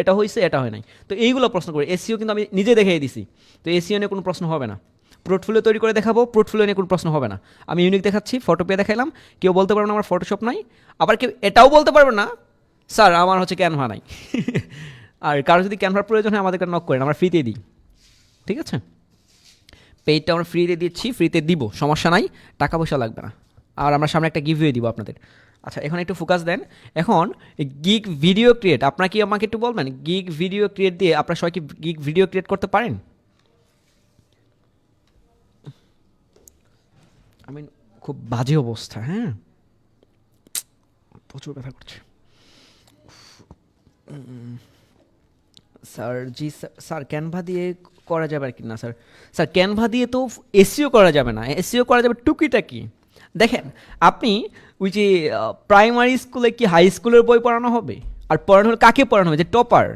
এটা হয়েছে এটা হয় নাই, তো এইগুলো প্রশ্ন করে। এসিও কিন্তু আমি নিজে দেখিয়ে দিছি, তো এসিও নিয়ে কোনো প্রশ্ন হবে না। পোর্টফোলিও তৈরি করে দেখাবো, পোর্টফোলিও নিয়ে কোনো প্রশ্ন হবে না। আমি ইউনিক দেখাচ্ছি, ফটো পেয়ে দেখাইলাম, কেউ বলতে পারবে না আমার ফটোশপ নাই, আবার কেউ এটাও বলতে পারবে না স্যার আমার হচ্ছে ক্যানভা নাই। আর কারো যদি ক্যানভার প্রয়োজন হয় আমাদেরকে নক করেন, আমরা ফ্রিতে দিই, ঠিক আছে? পেইডটা আমরা ফ্রিতে দিচ্ছি, ফ্রিতে দিব, সমস্যা নাই, টাকা পয়সা লাগবে না। আর আমরা সামনে একটা গিভওয়ে দিব আপনাদের। আচ্ছা এখন একটু ফোকাস দেন। এখন গিগ ভিডিও ক্রিয়েট, আপনারা কি আমাকে একটু বলবেন, গিগ ভিডিও ক্রিয়েট দিয়ে আপনারা সবাই কি গিগ ভিডিও ক্রিয়েট করতে পারেন? আমি খুব বাজে অবস্থা, হ্যাঁ প্রচুর ব্যথা করছে স্যার। জি স্যার ক্যানভা দিয়ে করা যাবে আর কি না স্যার? স্যার ক্যানভা দিয়ে তো এসিও করা যাবে না, এসিও করা যাবে টুকিটাকি। দেখেন আপনি ওই যে প্রাইমারি স্কুলে কি হাই স্কুলের বই পড়ানো হবে? আর পড়ানো হলে কাকে পড়ানো হবে? যে টপার।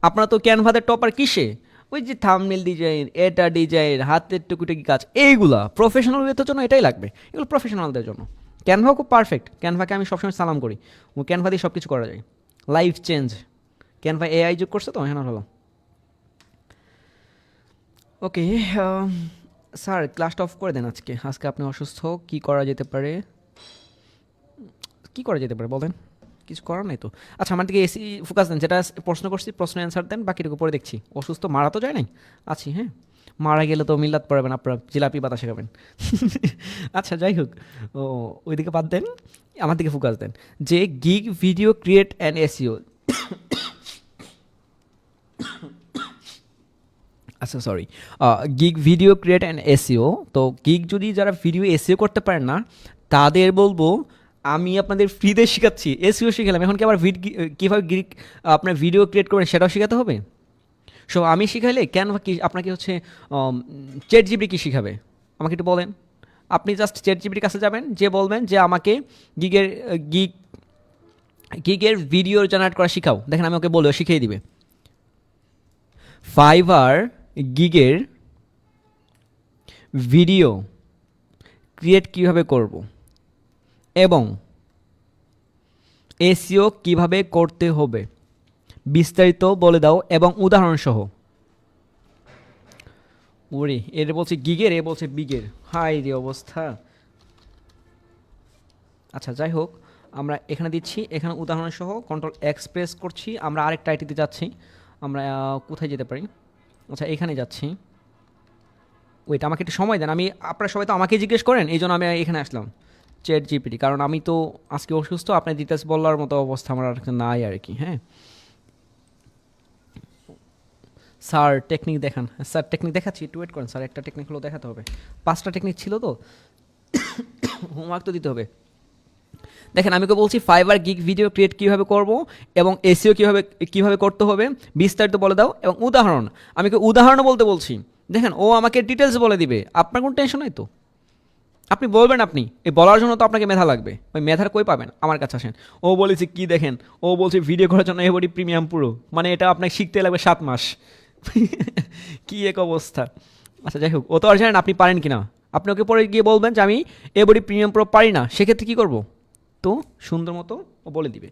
আপনারা তো ক্যানভাতে টপার কিসে? ওই যে থাম্বনেল ডিজাইন, এটা ডিজাইন, হাতের টুকিটাকি কাজ, এইগুলা প্রফেশনাল ওয়েতের জন্য এটাই লাগবে, এগুলো প্রফেশনালদের জন্য। ক্যানভা খুব পারফেক্ট, ক্যানভাকে আমি সবসময় সালাম করি, ও ক্যানভা দিয়ে সব কিছু করা যায়, লাইফ চেঞ্জ। ক্যানভা এআই যোগ করছে তো, হ্যাঁ হলো। ওকে স্যার ক্লাসটা অফ করে দেন আজকে, আজকে আপনি অসুস্থ। কি করা যেতে পারে, কি করা যেতে পারে বলেন? কিছু করার নাই তো। আচ্ছা আমার দিকে এসি ফোকাস দেন, যেটা প্রশ্ন করছি প্রশ্ন অ্যান্সার দেন, বাকিটুকু পরে দেখছি। অসুস্থ মারা তো যায় নাই, আছি হ্যাঁ। মারা গেলে তো মিল্লাত পড়াবেন, আপনারা জিলাপি বাতাসে খাবেন। আচ্ছা যাই হোক, ও ওইদিকে বাদ দেন, আমার দিকে ফোকাস দেন। যে gig video create and SEO, আচ্ছা sorry, gig video create and SEO. তো গিগ যদি যারা ভিডিও এসইও করতে পারেন না, তাদের বলবো আমি আপনাদের ফ্রিতে শেখাচ্ছি, এসইও শিখালাম, এখন কি আবার কীভাবে গিগ আপনার ভিডিও ক্রিয়েট করবেন সেটাও শেখাতে হবে? সো আমি শিখাইলে কেন কি আপনাকে হচ্ছে চ্যাট জিপিটি কি শিখাবে আমাকে একটু বলেন। আপনি জাস্ট চ্যাট জিপিটির কাছে যাবেন, যে বলবেন যে আমাকে গিগের গিগ গিগের ভিডিও জেনারেট করা শিখাও, দেখেন আমি ওকে বলবো শিখিয়ে দিবে। ফাইবার গিগের ভিডিও ক্রিয়েট কীভাবে করব এবং এসইও কিভাবে করতে হবে বিস্তারিত বলে দাও এবং উদাহরণসহ। ওরে এর বলছে গিগের, এ বলছে বিগের, হাই রে অবস্থা। আচ্ছা যাই হোক, আমরা এখানে দিচ্ছি, এখানে উদাহরণসহ কন্ট্রোল এক্সপ্রেস করছি, আমরা আরেকটা আইটিতে যাচ্ছি। আমরা কোথায় যেতে পারি? আচ্ছা এখানে যাচ্ছি। ওইটা আমাকে একটু সময় দেন, আমি আপনারা সবাই তো আমাকে জিজ্ঞেস করেন, এই জন্য আমি এখানে আসলাম চ্যাট জিপিটি, কারণ আমি তো আজকে অসুস্থ, আপনার ডিটেলস বলার মতো অবস্থা আমার আর নাই আর কি। হ্যাঁ স্যার টেকনিক দেখান, স্যার টেকনিক দেখাচ্ছি, একটু ওয়েট করেন স্যার, একটা টেকনিক হলো দেখাতে হবে, 5টা টেকনিক ছিল তো, হোমওয়ার্ক তো দিতে হবে। দেখেন আমি তো বলছি ফাইবার গিগ ভিডিও ক্রিয়েট কীভাবে করব এবং এসইও কীভাবে করতে হবে বিস্তারিত বলে দাও এবং উদাহরণ, আমি উদাহরণও বলতে বলছি। দেখেন ও আমাকে ডিটেলস বলে দিবে, আপনার কোনো টেনশন নাই তো। আপনি বলবেন, আপনি এই বলার জন্য তো আপনাকে মেধা লাগবে, ওই মেধার কই পাবেন? আমার কাছে আসেন। ও বলেছে কি দেখেন, ও বলছে ভিডিও করার জন্য এবারই প্রিমিয়াম পুরো, মানে এটা আপনাকে শিখতে লাগবে 7 মাস। কি এক অবস্থা। আচ্ছা যাই হোক, ও তো আর জানেন আপনি পারেন কি না, আপনি ওকে পরে গিয়ে বলবেন যে আমি এবারই প্রিমিয়াম প্রো পারি না, সেক্ষেত্রে কী করবো? তো সুন্দর মতো ও বলে দিবে।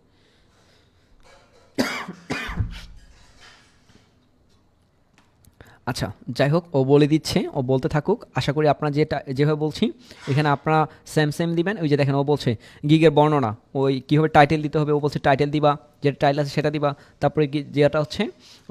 আচ্ছা যাই হোক, ও বলে দিচ্ছে, ও বলতে থাকুক, আশা করি আপনারা যেভাবে বলছি এখানে আপনারা সেম দিবেন। ওই যে দেখেন ও বলছে গিগের বর্ণনা, ওই কীভাবে টাইটেল দিতে হবে, ও বলছে টাইটেল দিবা, যেটা টাইটেল আছে সেটা দিবা, তারপরে যেটা হচ্ছে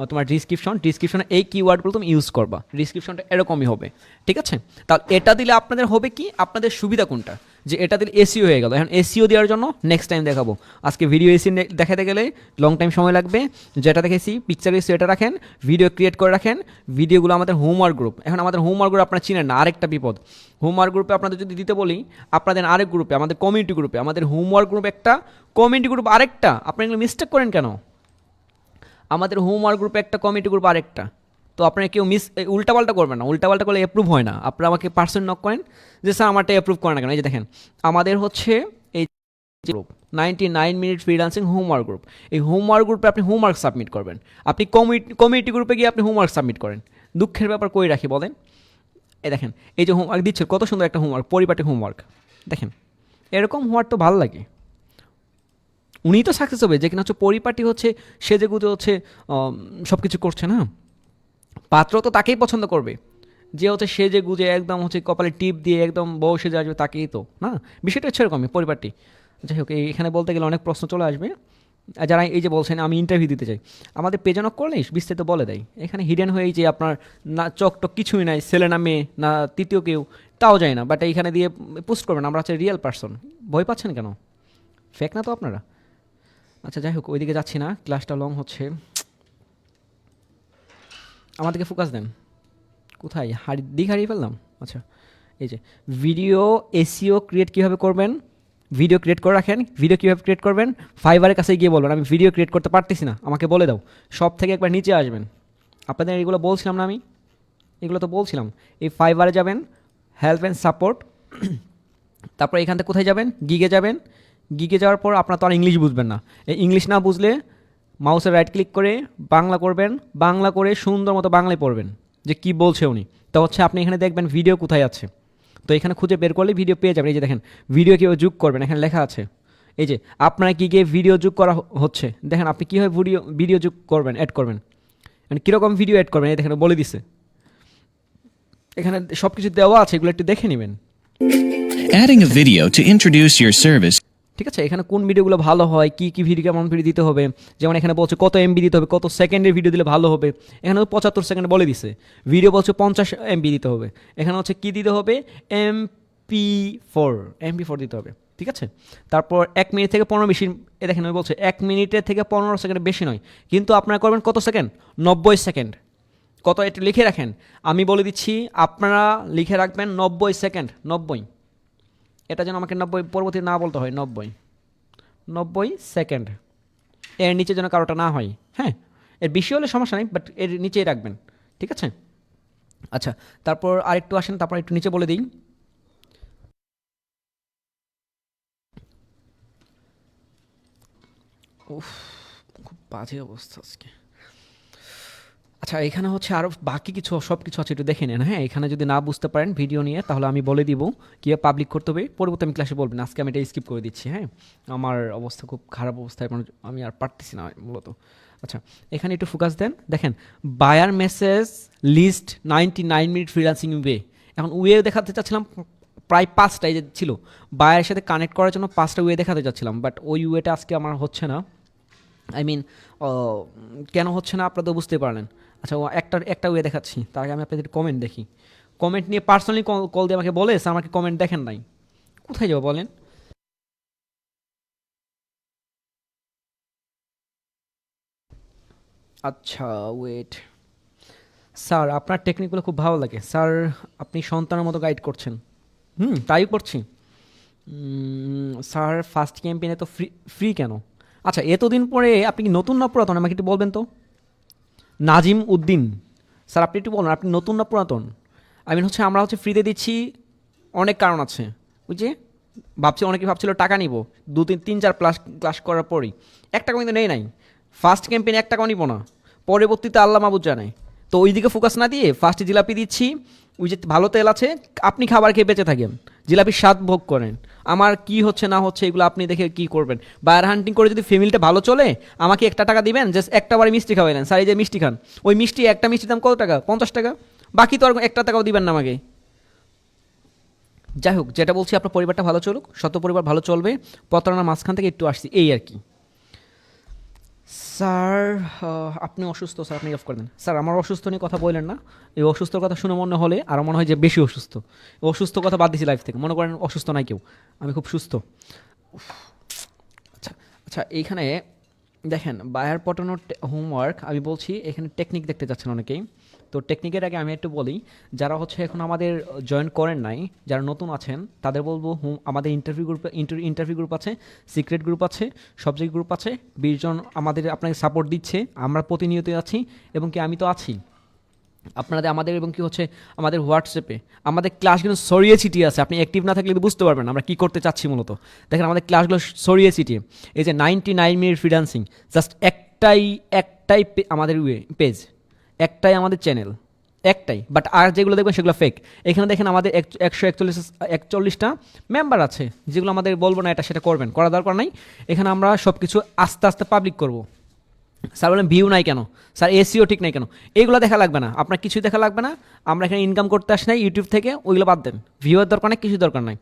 তোমার ডিসক্রিপশনে এই কিওয়ার্ডগুলো তুমি ইউজ করবা, ডিসক্রিপশনটা এরকমই হবে, ঠিক আছে? তাহলে এটা দিলে আপনাদের হবে কি, আপনাদের সুবিধা কোনটা, যে এটা দিলে এসইও হয়ে গেল। এখন এসইও দেওয়ার জন্য নেক্সট টাইম দেখাবো, আজকে ভিডিও এসি দেখাতে গেলে লং টাইম সময় লাগবে। যেটা দেখেছি পিকচার এসিও এটা রাখেন, ভিডিও ক্রিয়েট করে রাখেন, ভিডিওগুলো আমাদের হোমওয়ার্ক গ্রুপ। এখন আমাদের হোমওয়ার্ক গ্রুপ আপনারা চিনেন না, আরেকটা বিপদ। হোমওয়ার্ক গ্রুপে আপনাদের যদি দিতে বলি, আপনাদের আরেক গ্রুপে, আমাদের কমিউনিটি গ্রুপে, আমাদের হোমওয়ার্ক গ্রুপ একটা, কমিউনিটি গ্রুপ আরেকটা, আপনারা এগুলো মিস্টেক করেন কেন? আমাদের হোমওয়ার্ক গ্রুপে একটা, কমিউনিটি গ্রুপ আরেকটা, তো আপনারা কেউ উল্টাপাল্টা করবেন না, উল্টাপাল্টা করলে অ্যাপ্রুভ হয় না। আপনারা আমাকে পার্সেন্ট নক করেন যে স্যার আমারটা অ্যাপ্রুভ করে না কেন। এই যে দেখেন আমাদের হচ্ছে এই group 99 minute freelancing homework group, এই হোমওয়ার্ক গ্রুপে আপনি হোমওয়ার্ক সাবমিট করবেন। আপনি কমিউনিটি গ্রুপে গিয়ে আপনি হোমওয়ার্ক সাবমিট করেন, দুঃখের ব্যাপার কই রাখি বলেন। এই দেখেন এই যে হোমওয়ার্ক দিচ্ছে, কত সুন্দর একটা হোমওয়ার্ক, পরিপাটি হোমওয়ার্ক, দেখেন এরকম হোমওয়ার্ক তো ভালো লাগে। উনিই তো সাকসেস হবে যে কিনা হচ্ছে পরিপাটি, হচ্ছে সেজে গুজে হচ্ছে সব কিছু করছে না। পাত্র তো তাকেই পছন্দ করবে যে হচ্ছে সেজে গুজে একদম হচ্ছে কপালে টিপ দিয়ে একদম বউ সেজে আসবে, তাকেই তো না, বিষয়টা হচ্ছে এরকমই পরিপাটি। যাই হোক, এখানে বলতে গেলে অনেক প্রশ্ন চলে আসবে। যারা এই যে বলছেন আমি ইন্টারভিউ দিতে চাই, আমাদের পেজে নক করলেই বিস্তারিত বলে দেয়। এখানে হিডেন হয়ে যে আপনার না চকটক কিছুই নাই, ছেলে না মেয়ে না তৃতীয় কেউ, তাও যায় না, বাট এইখানে দিয়ে পোস্ট করবেন আমরা হচ্ছে রিয়েল পার্সন। ভয় পাচ্ছেন কেন? ফেক না তো আপনারা। আচ্ছা যাই হোক, ওইদিকে যাচ্ছি না, ক্লাসটা লং হচ্ছে, আমাদেরকে ফোকাস দেন। কোথায় হারিয়ে ফেললাম? আচ্ছা এই যে ভিডিও এসইও ক্রিয়েট কীভাবে করবেন, ভিডিও ক্রিয়েট করে রাখেন, ভিডিও কীভাবে ক্রিয়েট করবেন, ফাইবারের কাছে গিয়ে বলবেন আমি ভিডিও ক্রিয়েট করতে পারতেছি না, আমাকে বলে দাও। সব থেকে একবার নিচে আসবেন, আপনাদের এগুলো বলছিলাম না আমি, এগুলো তো বলছিলাম। এই ফাইবারে যাবেন, হেল্প অ্যান্ড সাপোর্ট, তারপর এখান থেকে কোথায় যাবেন, গিগে যাবেন। গিগে যাওয়ার পর আপনার তো আর ইংলিশ বুঝবেন না, এই ইংলিশ না বুঝলে মাউসের রাইট ক্লিক করে বাংলা করবেন, বাংলা করে সুন্দর মতো বাংলায় পড়বেন যে কী বলছে উনি। তো হচ্ছে আপনি এখানে দেখবেন ভিডিও কোথায় আছে, তো এখানে খুঁজে বের করলে ভিডিও পেয়ে যাবেন। এই যে দেখেন ভিডিও কীভাবে যোগ করবেন, এখানে লেখা আছে। এই যে আপনার কী গিয়ে ভিডিও যোগ করা হচ্ছে, দেখেন আপনি কীভাবে ভিডিও যোগ করবেন, অ্যাড করবেন, মানে কীরকম ভিডিও অ্যাড করবেন, এই দেখেন বলে দিছে, এখানে সব কিছু দেওয়া আছে, এগুলো একটু দেখে নেবেন। Adding a video to introduce your service. ঠিক আছে, এখানে কোন ভিডিওগুলো ভালো হয়, কী ভিডিও কেমন ভিডিও দিতে হবে, যেমন এখানে বলছে কত এমবি দিতে হবে, কত সেকেন্ডের ভিডিও দিলে ভালো হবে। এখানে 75 সেকেন্ড বলে দিছে, ভিডিও বলছে 50 এমবি দিতে হবে। এখানে হচ্ছে কী দিতে হবে, এমপি ফোর দিতে হবে। ঠিক আছে, তারপর 1 মিনিট থেকে 15 বেশি, এ দেখেন আমি বলছে 1 মিনিটের থেকে 15 সেকেন্ড বেশি নয়, কিন্তু আপনারা করবেন কত সেকেন্ড, 90 সেকেন্ড। কত এটা লিখে রাখেন, আমি বলে দিচ্ছি, আপনারা লিখে রাখবেন 90 সেকেন্ড, 90। এটা যেন আমাকে 90 পরবর্তী না বলতে হয়, 90 সেকেন্ড, এর নিচে যেন কারোটা না হয়। হ্যাঁ, এর বেশি হলে সমস্যা নেই, বাট এর নিচেই রাখবেন। ঠিক আছে, আচ্ছা, তারপর আরেকটু আসেন, তারপর একটু নিচে বলে দিই। উফ, খুব বাজে অবস্থা আজকে। আচ্ছা, এখানে হচ্ছে আরও বাকি কিছু সব কিছু আছে, একটু দেখে নেন। হ্যাঁ, এখানে যদি না বুঝতে পারেন ভিডিও নিয়ে, তাহলে আমি বলে দিব কীভাবে পাবলিক করতে হবে, পরবর্তী আমি ক্লাসে বলবেন। আজকে আমি এটা স্কিপ করে দিচ্ছি। হ্যাঁ, আমার অবস্থা খুব খারাপ অবস্থায়, আমি আর পারতেছি না মূলত। আচ্ছা, এখানে একটু ফোকাস দেন, দেখেন buyer message list 99 minute freelancing way. এখন ওয়ে দেখাতে চাচ্ছিলাম প্রায় 5টাই যে ছিল, বায়ারের সাথে কানেক্ট করার জন্য 5টা ওয়ে দেখাতে চাচ্ছিলাম, বাট ওই ওয়েটা আজকে আমার হচ্ছে না। আই মিন, কেন হচ্ছে না আপনারা তো বুঝতে পারলেন। আচ্ছা, ও একটা ওয়ে দেখাচ্ছি, তার আগে আমি আপনাদের কমেন্ট দেখি। কমেন্ট নিয়ে পার্সোনালি কল দিয়ে আমাকে বলে স্যার আমাকে কমেন্ট দেখেন নাই, কোথায় যাবো বলেন। আচ্ছা, ওয়েট, স্যার আপনার টেকনিকগুলো খুব ভালো লাগে স্যার, আপনি সন্তানের মতো গাইড করছেন। তাই করছি। স্যার ফার্স্ট ক্যাম্পেইনে তো ফ্রি, ফ্রি কেন? আচ্ছা, এতদিন পরে আপনি কি নতুন না পুরাতন আমাকে একটু বলবেন তো। নাজিম উদ্দিন, স্যার আপনি একটু বলুন, আপনি নতুন না পুরাতন? আই মিন হচ্ছে, আমরা হচ্ছে ফ্রিতে দিচ্ছি, অনেক কারণ আছে। ওই যে অনেকে ভাবছিল টাকা নিব, 2 3 4 ক্লাস করার পরেই 1 টাকা কিন্তু নেই নাই। ফার্স্ট ক্যাম্পেইন 1 টাকাও নিব না, পরবর্তীতে আল্লাহ মাবুদ জানায়। তো ওই দিকে ফোকাস না দিয়ে ফার্স্টে জিলাপি দিচ্ছি, ওই যে ভালো তেল আছে, আপনি খাবার খেয়ে বেঁচে থাকেন, জিলাপির স্বাদ ভোগ করেন। আমার কি হচ্ছে না হচ্ছে এগুলো আপনি দেখে কি করবেন। বায়ার হান্টিং করে যদি ফ্যামিলিটা ভালো চলে, আমাকে 1 টাকা দিবেন, জাস্ট একটা বারে মিষ্টি খাওয়াইলেন, স্যার এই যে মিষ্টি খান, ওই মিষ্টি একটা মিষ্টির দাম কত টাকা, 50 টাকা, বাকি তো আর 1 টাকাও দিবেন না আমাকে। যাই হোক, যেটা বলছি, আপনার পরিবারটা ভালো চলুক, শত পরিবার ভালো চলবে, প্রতারণার মাঝখান থেকে একটু আসছি, এই আর কি। স্যার আপনি অসুস্থ, স্যার আপনি অফ করে দেন। স্যার আমার অসুস্থ নিয়ে কথা বললেন না, এই অসুস্থর কথা শুনে মনে হলে আরও মনে হয় যে বেশি অসুস্থ। অসুস্থ কথা বাদ দিছি লাইফ থেকে, মনে করেন অসুস্থ নাই কেউ, আমি খুব সুস্থ। আচ্ছা, আচ্ছা, এইখানে দেখেন বায়ার পটানোর হোমওয়ার্ক আমি বলছি, এখানে টেকনিক দেখতে যাচ্ছেন অনেকেই। তো টেকনিকের আগে আমি একটু বলি, যারা হচ্ছে এখন আমাদের জয়েন করেন নাই, যারা নতুন আছেন তাদের বলবো, আমাদের ইন্টারভিউ গ্রুপ আছে, সিক্রেট গ্রুপ আছে, সাবজেক্ট গ্রুপ আছে, 20 জন আমাদের আপনাকে সাপোর্ট দিচ্ছে, আমরা প্রতিনিয়তই আছি, এবং কি আমি তো আছি আপনাদের আমাদের, এবং কি হচ্ছে আমাদের হোয়াটসঅ্যাপে আমাদের ক্লাসগুলো ছড়িয়ে ছিটিয়ে আছে। আপনি অ্যাক্টিভ না থাকলে কিন্তু বুঝতে পারবেন আমরা কী করতে চাচ্ছি মূলত। দেখেন আমাদের ক্লাসগুলো ছড়িয়ে ছিটিয়ে, এই যে 99 মিনিট ফ্রিল্যান্সিং, জাস্ট একটাই আমাদের পেজ, একটাই আমাদের চ্যানেল, একটাই। বাট আর যেগুলো দেখবেন সেগুলো ফেক। এখানে দেখেন আমাদের 141টা মেম্বার আছে, যেগুলো আমাদের বলবো না এটা সেটা করবেন, করা দরকার নাই। এখানে আমরা সব কিছু আস্তে আস্তে পাবলিক করবো। স্যার বলেন ভিউ নাই কেন, স্যার এসিও ঠিক নাই কেন, এইগুলো দেখা লাগবে না, আপনার কিছুই দেখা লাগবে না। আমরা এখানে ইনকাম করতে আসি না ইউটিউব থেকে, ওইগুলো বাদ দেন, ভিউয়ের দরকার নেই, কিছুই দরকার নাই।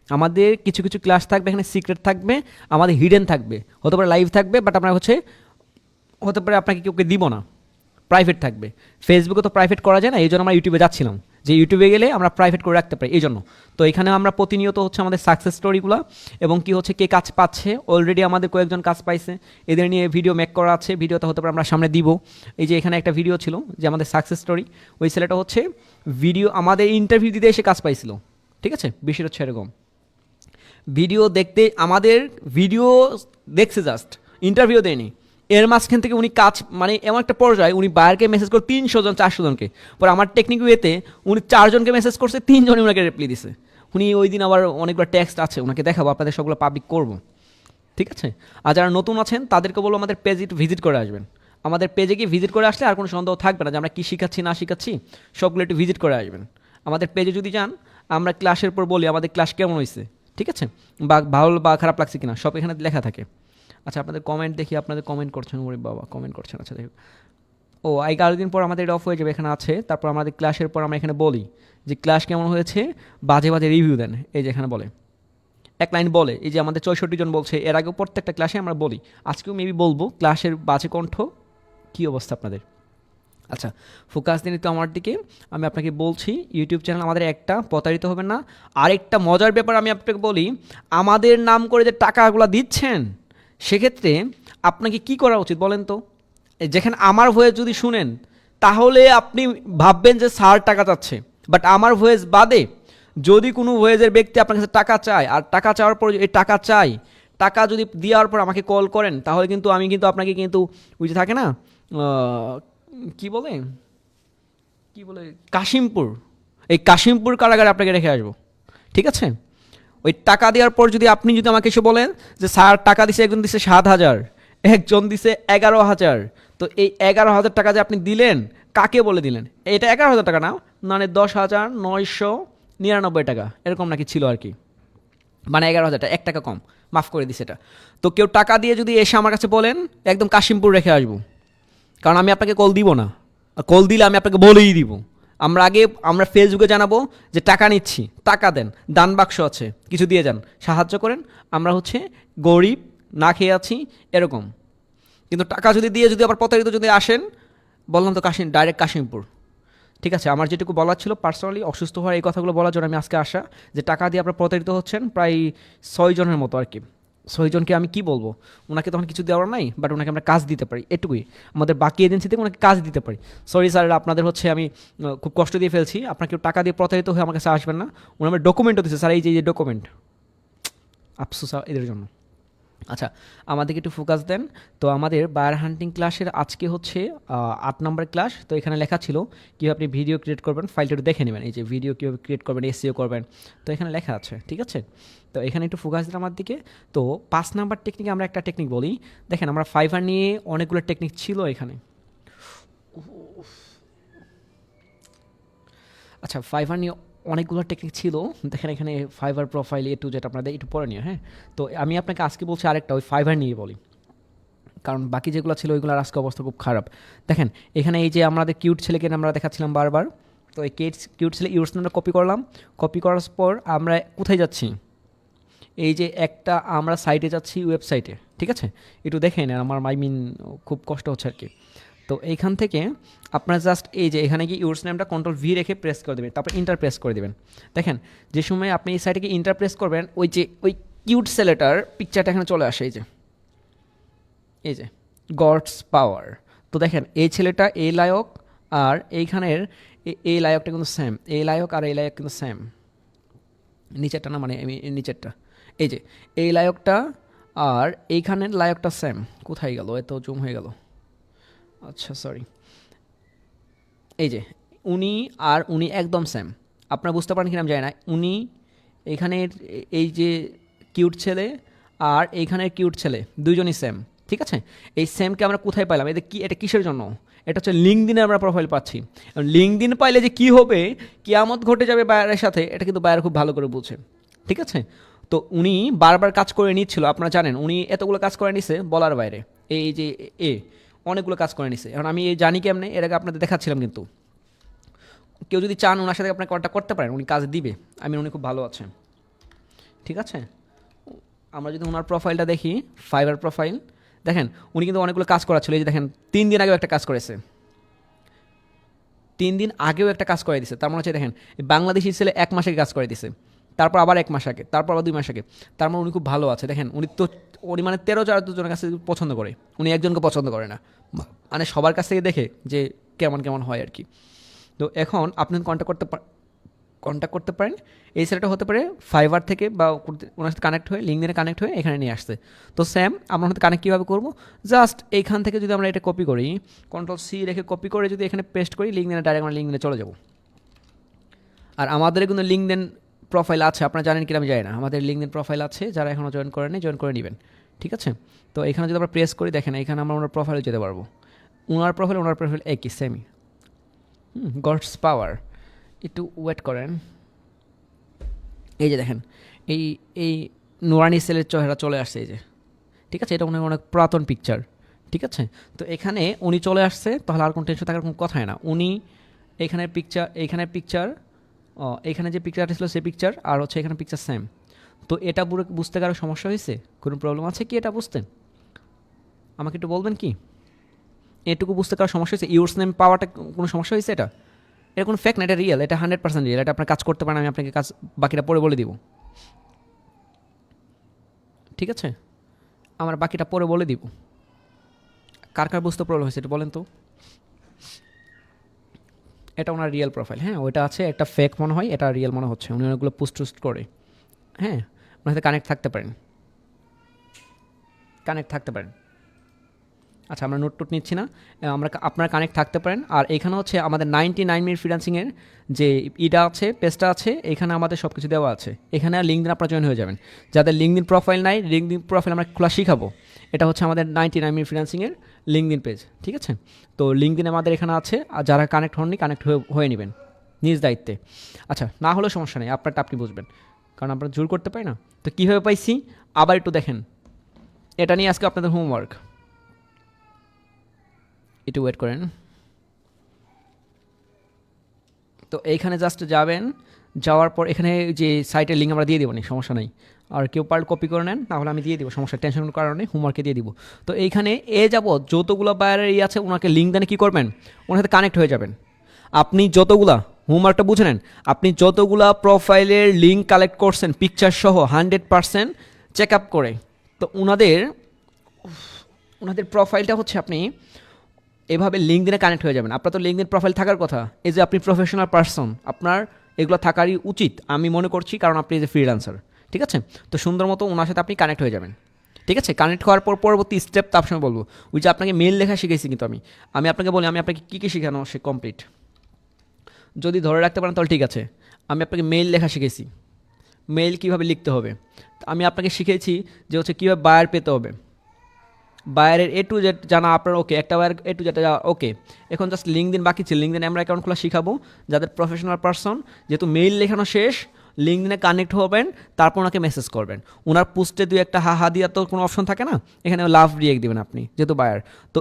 আমাদের কিছু কিছু ক্লাস থাকবে এখানে, সিক্রেট থাকবে, আমাদের হিডেন থাকবে, হতে পারে লাইভ থাকবে, বাট আপনার হচ্ছে হতে পারে আপনাকে কেউকে দিব না, প্রাইভেট থাকবে। ফেসবুকে তো প্রাইভেট করা যায় না, এই জন্য আমরা ইউটিউবে যাচ্ছিলাম, যে ইউটিউবে গেলে আমরা প্রাইভেট করে রাখতে পারি, এই জন্য। তো এখানে আমরা প্রতিনিয়ত হচ্ছে আমাদের সাকসেস স্টোরিগুলো, এবং কি হচ্ছে কে কাজ পাচ্ছে, অলরেডি আমাদের কয়েকজন কাজ পাইছে, এদের নিয়ে ভিডিও মেক করা আছে, ভিডিওটা হতে পারে আমরা সামনে দিব। এই যে এখানে একটা ভিডিও ছিল যে আমাদের সাকসেস স্টোরি, ওই ছেলেটা হচ্ছে ভিডিও আমাদের ইন্টারভিউ দিতে এসে কাজ পাইছিল। ঠিক আছে, বেশির হচ্ছে এরকম ভিডিও দেখতে, আমাদের ভিডিও দেখছে, জাস্ট ইন্টারভিউ দেয়নি। এর মাঝখান থেকে উনি কাজ, মানে এমন একটা পর্যায়ে উনি বায়ারকে মেসেজ করে 300 জন 400 জনকে, পরে আমার টেকনিক ওয়েতে উনি 4 জনকে মেসেজ করছে, 3 জনই ওনাকে রিপ্লাই দিছে। উনি ওই দিন আবার অনেকগুলো টেক্সট আছে, ওনাকে দেখাবো, আপনাদের সবগুলো পাবলিক করবো। ঠিক আছে, আর যারা নতুন আছেন তাদেরকে বলবো আমাদের পেজে একটু ভিজিট করে আসবেন। আমাদের পেজে গিয়ে ভিজিট করে আসলে আর কোনো সন্দেহ থাকবে না যে আমরা কী শিখাচ্ছি না শিখাচ্ছি, সবগুলো একটু ভিজিট করে আসবেন। আমাদের পেজে যদি যান, আমরা ক্লাসের পর বলি আমাদের ক্লাস কেমন হয়েছে, ঠিক আছে, বা ভালো বা খারাপ লাগছে কিনা, সব এখানে লেখা থাকে। আচ্ছা, আপনাদের কমেন্ট দেখি, আপনাদের কমেন্ট করছেন, ওরে বাবা কমেন্ট করছেন। আচ্ছা দেখো, ও 11 দিন পর আমাদের এটা অফ হয়ে যাবে, এখানে আছে। তারপর আমাদের ক্লাসের পর আমরা এখানে বলি যে ক্লাস কেমন হয়েছে, বাজে বাজে রিভিউ দেন, এই যে এখানে বলে এক লাইন বলে, এই যে আমাদের 64 জন বলছে, এর আগেও প্রত্যেকটা ক্লাসে আমরা বলি, আজকেও মেবি বলবো, ক্লাসের বাজে কণ্ঠ কী অবস্থা আপনাদের। আচ্ছা, ফোকাস দিন তো আমার দিকে। আমি আপনাকে বলছি ইউটিউব চ্যানেল আমাদের একটা, প্রতারিত হবেন না। আরেকটা মজার ব্যাপার আমি আপনাকে বলি, আমাদের নাম করে যে টাকাগুলো দিচ্ছেন, সেক্ষেত্রে আপনাকে কি করা উচিত বলেন তো? যেখানে আমার ভয়েস যদি শুনেন, তাহলে আপনি ভাববেন যে স্যার টাকা চাচ্ছে, বাট আমার ভয়েস বাদে যদি কোনো ভয়েসের ব্যক্তি আপনার কাছে টাকা চায়, আর টাকা চাওয়ার পর এই টাকা চাই, টাকা যদি দেওয়ার পর আমাকে কল করেন, তাহলে কিন্তু আমি কিন্তু আপনাকে কিন্তু ওই যে থাকে না, কি বলে কি বলে কাশিমপুর, এই কাশিমপুর কারাগারে আপনাকে রেখে আসবো, ঠিক আছে? ওই টাকা দেওয়ার পর যদি আপনি যদি আমাকে এসে বলেন যে স্যার টাকা দিছে, একজন দিছে 7,000, একজন দিছে 11,000, তো এই 11,000 টাকা যে আপনি দিলেন, কাকে বলে দিলেন? এটা 11,000 টাকা না, মানে 10,999 টাকা এরকম নাকি ছিল আর কি, মানে 11,000 টাকা, 1 টাকা কম, মাফ করে দিছে এটা। তো কেউ টাকা দিয়ে যদি এসে আমার কাছে বলেন, একদম কাশিমপুর রেখে আসবো, কারণ আমি আপনাকে কল দিব না, কল দিলে আমি আপনাকে বলেই দিব। আমরা ফেসবুকে জানাবো যে টাকা নিচ্ছি, টাকা দেন, দান বাক্স আছে, কিছু দিয়ে যান, সাহায্য করেন, আমরা হচ্ছে গরিব, না খেয়ে আছি, এরকম। কিন্তু টাকা যদি দিয়ে যদি আবার প্রতারিত যদি আসেন, বললাম তো ডাইরেক্ট কাশিমপুর, ঠিক আছে? আমার যেটুকু বলার ছিল পার্সোনালি অসুস্থ হওয়ার এই কথাগুলো বলার জন্য আমি আজকে আসা, যে টাকা দিয়ে আপনারা প্রতারিত হচ্ছেন প্রায় 6 জনের মতো আর কি। 6 জনকে আমি কি বলবো, ওনাকে তখন কিছু দেওয়ার নাই, বাট ওনাকে আমরা কাজ দিতে পারি, এটুকুই। আমাদের বাকি এজেন্সি থেকে ওনাকে কাজ দিতে পারি। সরি স্যার, আপনাদের হচ্ছে আমি খুব কষ্ট দিয়ে ফেলছি, আপনার কেউ টাকা দিয়ে প্রতারিত হয়ে আমার কাছে আসবেন না। ওনার ডকুমেন্টও দিচ্ছে, স্যার এই যে ডকুমেন্ট, আফসোস এদের জন্য। আচ্ছা, আমাদেরকে একটু ফোকাস দেন। তো আমাদের বায়ার হান্টিং ক্লাসের আজকে হচ্ছে 8 নম্বর ক্লাস। তো এখানে লেখা ছিল কীভাবে আপনি ভিডিও ক্রিয়েট করবেন, ফাইলটা একটু দেখে নেবেন, এই যে ভিডিও কীভাবে ক্রিয়েট করবেন, এসইও করবেন, তো এখানে লেখা আছে, ঠিক আছে? তো এখানে একটু ফোকাস দিন আমার দিকে। তো 5 নাম্বার টেকনিকে আমরা একটা টেকনিক বলি। দেখেন, আমরা ফাইবার নিয়ে অনেকগুলো টেকনিক ছিল এখানে। আচ্ছা, ফাইবার নিয়ে অনেকগুলো টেকনিক ছিল, দেখেন এখানে ফাইবার প্রোফাইল টু যেটা আপনাদের একটু পরে নিয়ে, হ্যাঁ। তো আমি আপনাকে আজকে বলছি আরেকটা, ওই ফাইবার নিয়ে বলি, কারণ বাকি যেগুলো ছিল ওইগুলোর আজকে অবস্থা খুব খারাপ। দেখেন এখানে এই যে আমাদের কিউট ছেলেকে আমরা দেখাচ্ছিলাম বারবার, তো এই কিউট ছেলে ইউজ আমরা কপি করলাম, কপি করার পর আমরা কোথায় যাচ্ছি, এই যে একটা আমরা সাইটে যাচ্ছি, ওয়েবসাইটে, ঠিক আছে? একটু দেখে নেন, আমার খুব কষ্ট হচ্ছে আর কি। তো এইখান থেকে আপনারা জাস্ট এই যে এখানে গিয়ে ইউজ নেমটা কন্ট্রোল ভি রেখে প্রেস করে দেবেন, তারপর ইন্টার প্রেস করে দেবেন। দেখেন যে সময় আপনি এই সাইটে গিয়ে ইন্টার প্রেস করবেন, ওই যে ওই কিউট ছেলেটার পিকচারটা এখানে চলে আসে, এই যে গডস পাওয়ার। তো দেখেন এই ছেলেটা এই লায়ক, আর এইখানের এই লায়কটা কিন্তু সেম, এই লায়ক আর এই লায়ক কিন্তু সেম, নিচেরটা না, মানে আমি নিচেরটা, এই যে এই লায়কটা আর এইখানের লায়কটা সেম। কোথায় গেল, এত জুম হয়ে গেল, আচ্ছা সরি, এই যে উনি আর উনি একদম সেম। আপনারা বুঝতে পারেন কিনা আমি জানি না, উনি এইখানের এই যে কিউট ছেলে আর এইখানের কিউট ছেলে দুইজনই সেম, ঠিক আছে? এই সেমকে আমরা কোথায় পাইলাম, এটা কিসের জন্য? এটা হচ্ছে লিঙ্কডিনে আমরা প্রোফাইল পাচ্ছি। লিঙ্কডিন পাইলে যে কী হবে, কিয়ামত ঘটে যাবে বায়ারের সাথে, এটা কিন্তু বায়ার খুব ভালো করে বুঝে, ঠিক আছে? তো উনি বারবার কাজ করে নিচ্ছিল, আপনারা জানেন উনি এতগুলো কাজ করে নিছে বলার বাইরে, এই যে অনেকগুলো কাজ করে নিছে। এখন আমি জানি কেমনে, এর আগে আপনাদের দেখাচ্ছিলাম, কিন্তু কেউ যদি চান ওনার সাথে আপনাকে কন্ট্যাক্ট করতে পারেন, উনি কাজ দিবে, উনি খুব ভালো আছেন, ঠিক আছে? আমরা যদি ওনার প্রোফাইলটা দেখি, ফাইবার প্রোফাইল, দেখেন উনি কিন্তু অনেকগুলো কাজ করাচ্ছিল। এই যে দেখেন 3 দিন আগেও একটা কাজ করেছে, 3 দিন আগেও একটা কাজ করে দিছে। তার মানে হচ্ছে দেখেন বাংলাদেশি ছেলে 1 মাস আগে কাজ করে দিছে, তারপর আবার 1 মাস আগে, তারপর আবার 2 মাস আগে। তার মানে উনি খুব ভালো আছে। দেখেন উনি মানে 13-14 জনের কাছে পছন্দ করে, উনি একজনকে পছন্দ করে না, মানে সবার কাছ থেকে দেখে যে কেমন কেমন হয় আর কি। তো এখন আপনি কন্ট্যাক্ট করতে পারেন। এই ছেলেটা হতে পারে ফাইবার থেকে বা ওনার সাথে কানেক্ট হয়ে, লিঙ্কডিনে কানেক্ট হয়ে এখানে নিয়ে আসছে। তো স্যাম আমরা সাথে কানেক্ট কীভাবে করবো, জাস্ট এইখান থেকে যদি আমরা এটা কপি করি, কন্ট্রোল সি রেখে কপি করে যদি এখানে পেস্ট করি, লিঙ্কডিনে ডাইরেক্ট আমরা লিঙ্কডিনে চলে যাব। আর আমাদের কিন্তু লিঙ্কডিন প্রোফাইল আছে, আপনারা জানেন কিনা আমি জানি না, আমাদের লিঙ্কডিন প্রোফাইল আছে, যারা এখনও জয়েন করেনি জয়েন করে নেবেন, ঠিক আছে? তো এখানে যদি আমরা প্রেস করি, দেখেন এখানে আমরা ওনার প্রোফাইলে যেতে পারবো। ওনার প্রোফাইল একই, সেমই, গডস পাওয়ার। একটু ওয়েট করেন, এই যে দেখেন এই নুরানি সেলের চেহারা চলে আসছে, এই যে, ঠিক আছে? এটা অনেক পুরাতন পিকচার, ঠিক আছে? তো এখানে উনি চলে আসছে, তাহলে আর কোনো টেনশন থাকার কোনো কথাই না। উনি এইখানের পিকচার, এখানে যে পিকচারটা ছিল সেই পিকচার, আর হচ্ছে এখানে পিকচার সেম। তো এটা বুঝতে কারো সমস্যা হয়েছে? কোনো প্রবলেম আছে কি এটা বুঝতে? আমাকে একটু বলবেন কি এটুকু বুঝতে কারো সমস্যা হয়েছে? ইউর্স নেম পাওয়াটা কোনো সমস্যা হয়েছে? এটা কোনো ফেক না, এটা রিয়েল, এটা 100% রিয়েল। এটা আপনার কাজ করতে পারেন, আমি আপনাকে কাজ বাকিটা পরে বলে দিব, ঠিক আছে? আমার বাকিটা পরে বলে দিব। কার কার বুঝতে প্রবলেম হয়েছে এটা বলেন তো। এটা ওনার রিয়েল প্রোফাইল, হ্যাঁ ওইটা আছে, একটা ফেক মনে হয়, এটা রিয়েল মনে হচ্ছে। উনি অনেকগুলো পোস্ট করে, হ্যাঁ ওনার সাথে কানেক্ট থাকতে পারেন, আচ্ছা আমরা নোট নিচ্ছি না, আমরা আপনারা কানেক্ট থাকতে পারেন। আর এখানে হচ্ছে আমাদের 99 মিনিট ফ্রিল্যান্সিংয়ের যে ইটা আছে, পেজটা আছে, এখানে আমাদের সব কিছু দেওয়া আছে। এখানে লিঙ্কডিন আপনারা জয়েন হয়ে যাবেন। যাদের লিঙ্কডিন প্রোফাইল নাই, লিঙ্কডিন প্রোফাইল আমরা খোলা শিখাবো। এটা হচ্ছে আমাদের 99 মিনিট ফ্রিল্যান্সিংয়ের লিঙ্কডিন পেজ, ঠিক আছে? তো লিঙ্কডিন আমাদের এখানে আছে, আর যারা কানেক্ট হননি কানেক্ট হয়ে নেবেন নিজ দায়িত্বে। আচ্ছা না হলেও সমস্যা নেই, আপনারটা আপনি বুঝবেন, কারণ আমরা জোর করতে পারি না। তো কীভাবে পাইছি আবার একটু দেখেন, এটা নিয়ে আজকে আপনাদের হোমওয়ার্ক, একটু ওয়েট করেন। তো এইখানে জাস্ট যাবেন, যাওয়ার পর এখানে যে সাইটের লিঙ্ক আমরা দিয়ে দেবো, নি সমস্যা নেই। আর কেউ পার কপি করে নেন, তাহলে আমি দিয়ে দিব, সমস্যা টেনশন করার কারণে হোমওয়ার্কে দিয়ে দিব। তো এইখানে যাব যতগুলো বায়ারের আছে ওনাকে লিঙ্ক দেন, কী করবেন, ওনার সাথে কানেক্ট হয়ে যাবেন। আপনি যতগুলা, হোমওয়ার্কটা বুঝে নেন, আপনি যতগুলা প্রোফাইলের লিঙ্ক কালেক্ট করছেন পিকচার সহ 100% চেক আপ করে, তো ওনাদের প্রোফাইলটা হচ্ছে আপনি এভাবে লিঙ্কডিনে কানেক্ট হয়ে যাবেন। আপনার তো লিঙ্কডিন প্রোফাইল থাকার কথা, এই যে আপনি প্রফেশনাল পারসন, আপনার এগুলো থাকারই উচিত আমি মনে করছি, কারণ আপনি যে ফ্রিল্যান্সার, ঠিক আছে? তো সুন্দর মতো ওনার সাথে আপনি কানেক্ট হয়ে যাবেন, ঠিক আছে? কানেক্ট হওয়ার পর পরবর্তী স্টেপ তো আপনাকে বলবো, ওই যে আপনাকে মেল লেখা শিখেছি, কিন্তু আমি আপনাকে বলি, আমি আপনাকে কী কী শেখানো সে কমপ্লিট যদি ধরে রাখতে পারেন তাহলে ঠিক আছে। আমি আপনাকে মেইল লেখা শিখেছি, মেইল কীভাবে লিখতে হবে। আমি আপনাকে শিখেছি যে হচ্ছে কীভাবে বায়ার পেতে হবে, বায়ারের A to Z জানা আপনার ওকে, একটা বায়ার A to Z ওকে। এখন জাস্ট লিঙ্কডিন বাকি ছিল, লিঙ্কডিন আমরা অ্যাকাউন্ট খোলা শিখাবো যাদের প্রফেশনাল পারসন। যেহেতু মেইল লেখানো শেষ, লিঙ্কডিনে কানেক্ট হবেন, তারপর ওনাকে মেসেজ করবেন। ওনার পোস্টে দুই একটা হা দেওয়ার তো কোনো অপশন থাকে না, এখানে লাভ রিয়েক্ট দেবেন আপনি যেহেতু বায়ার। তো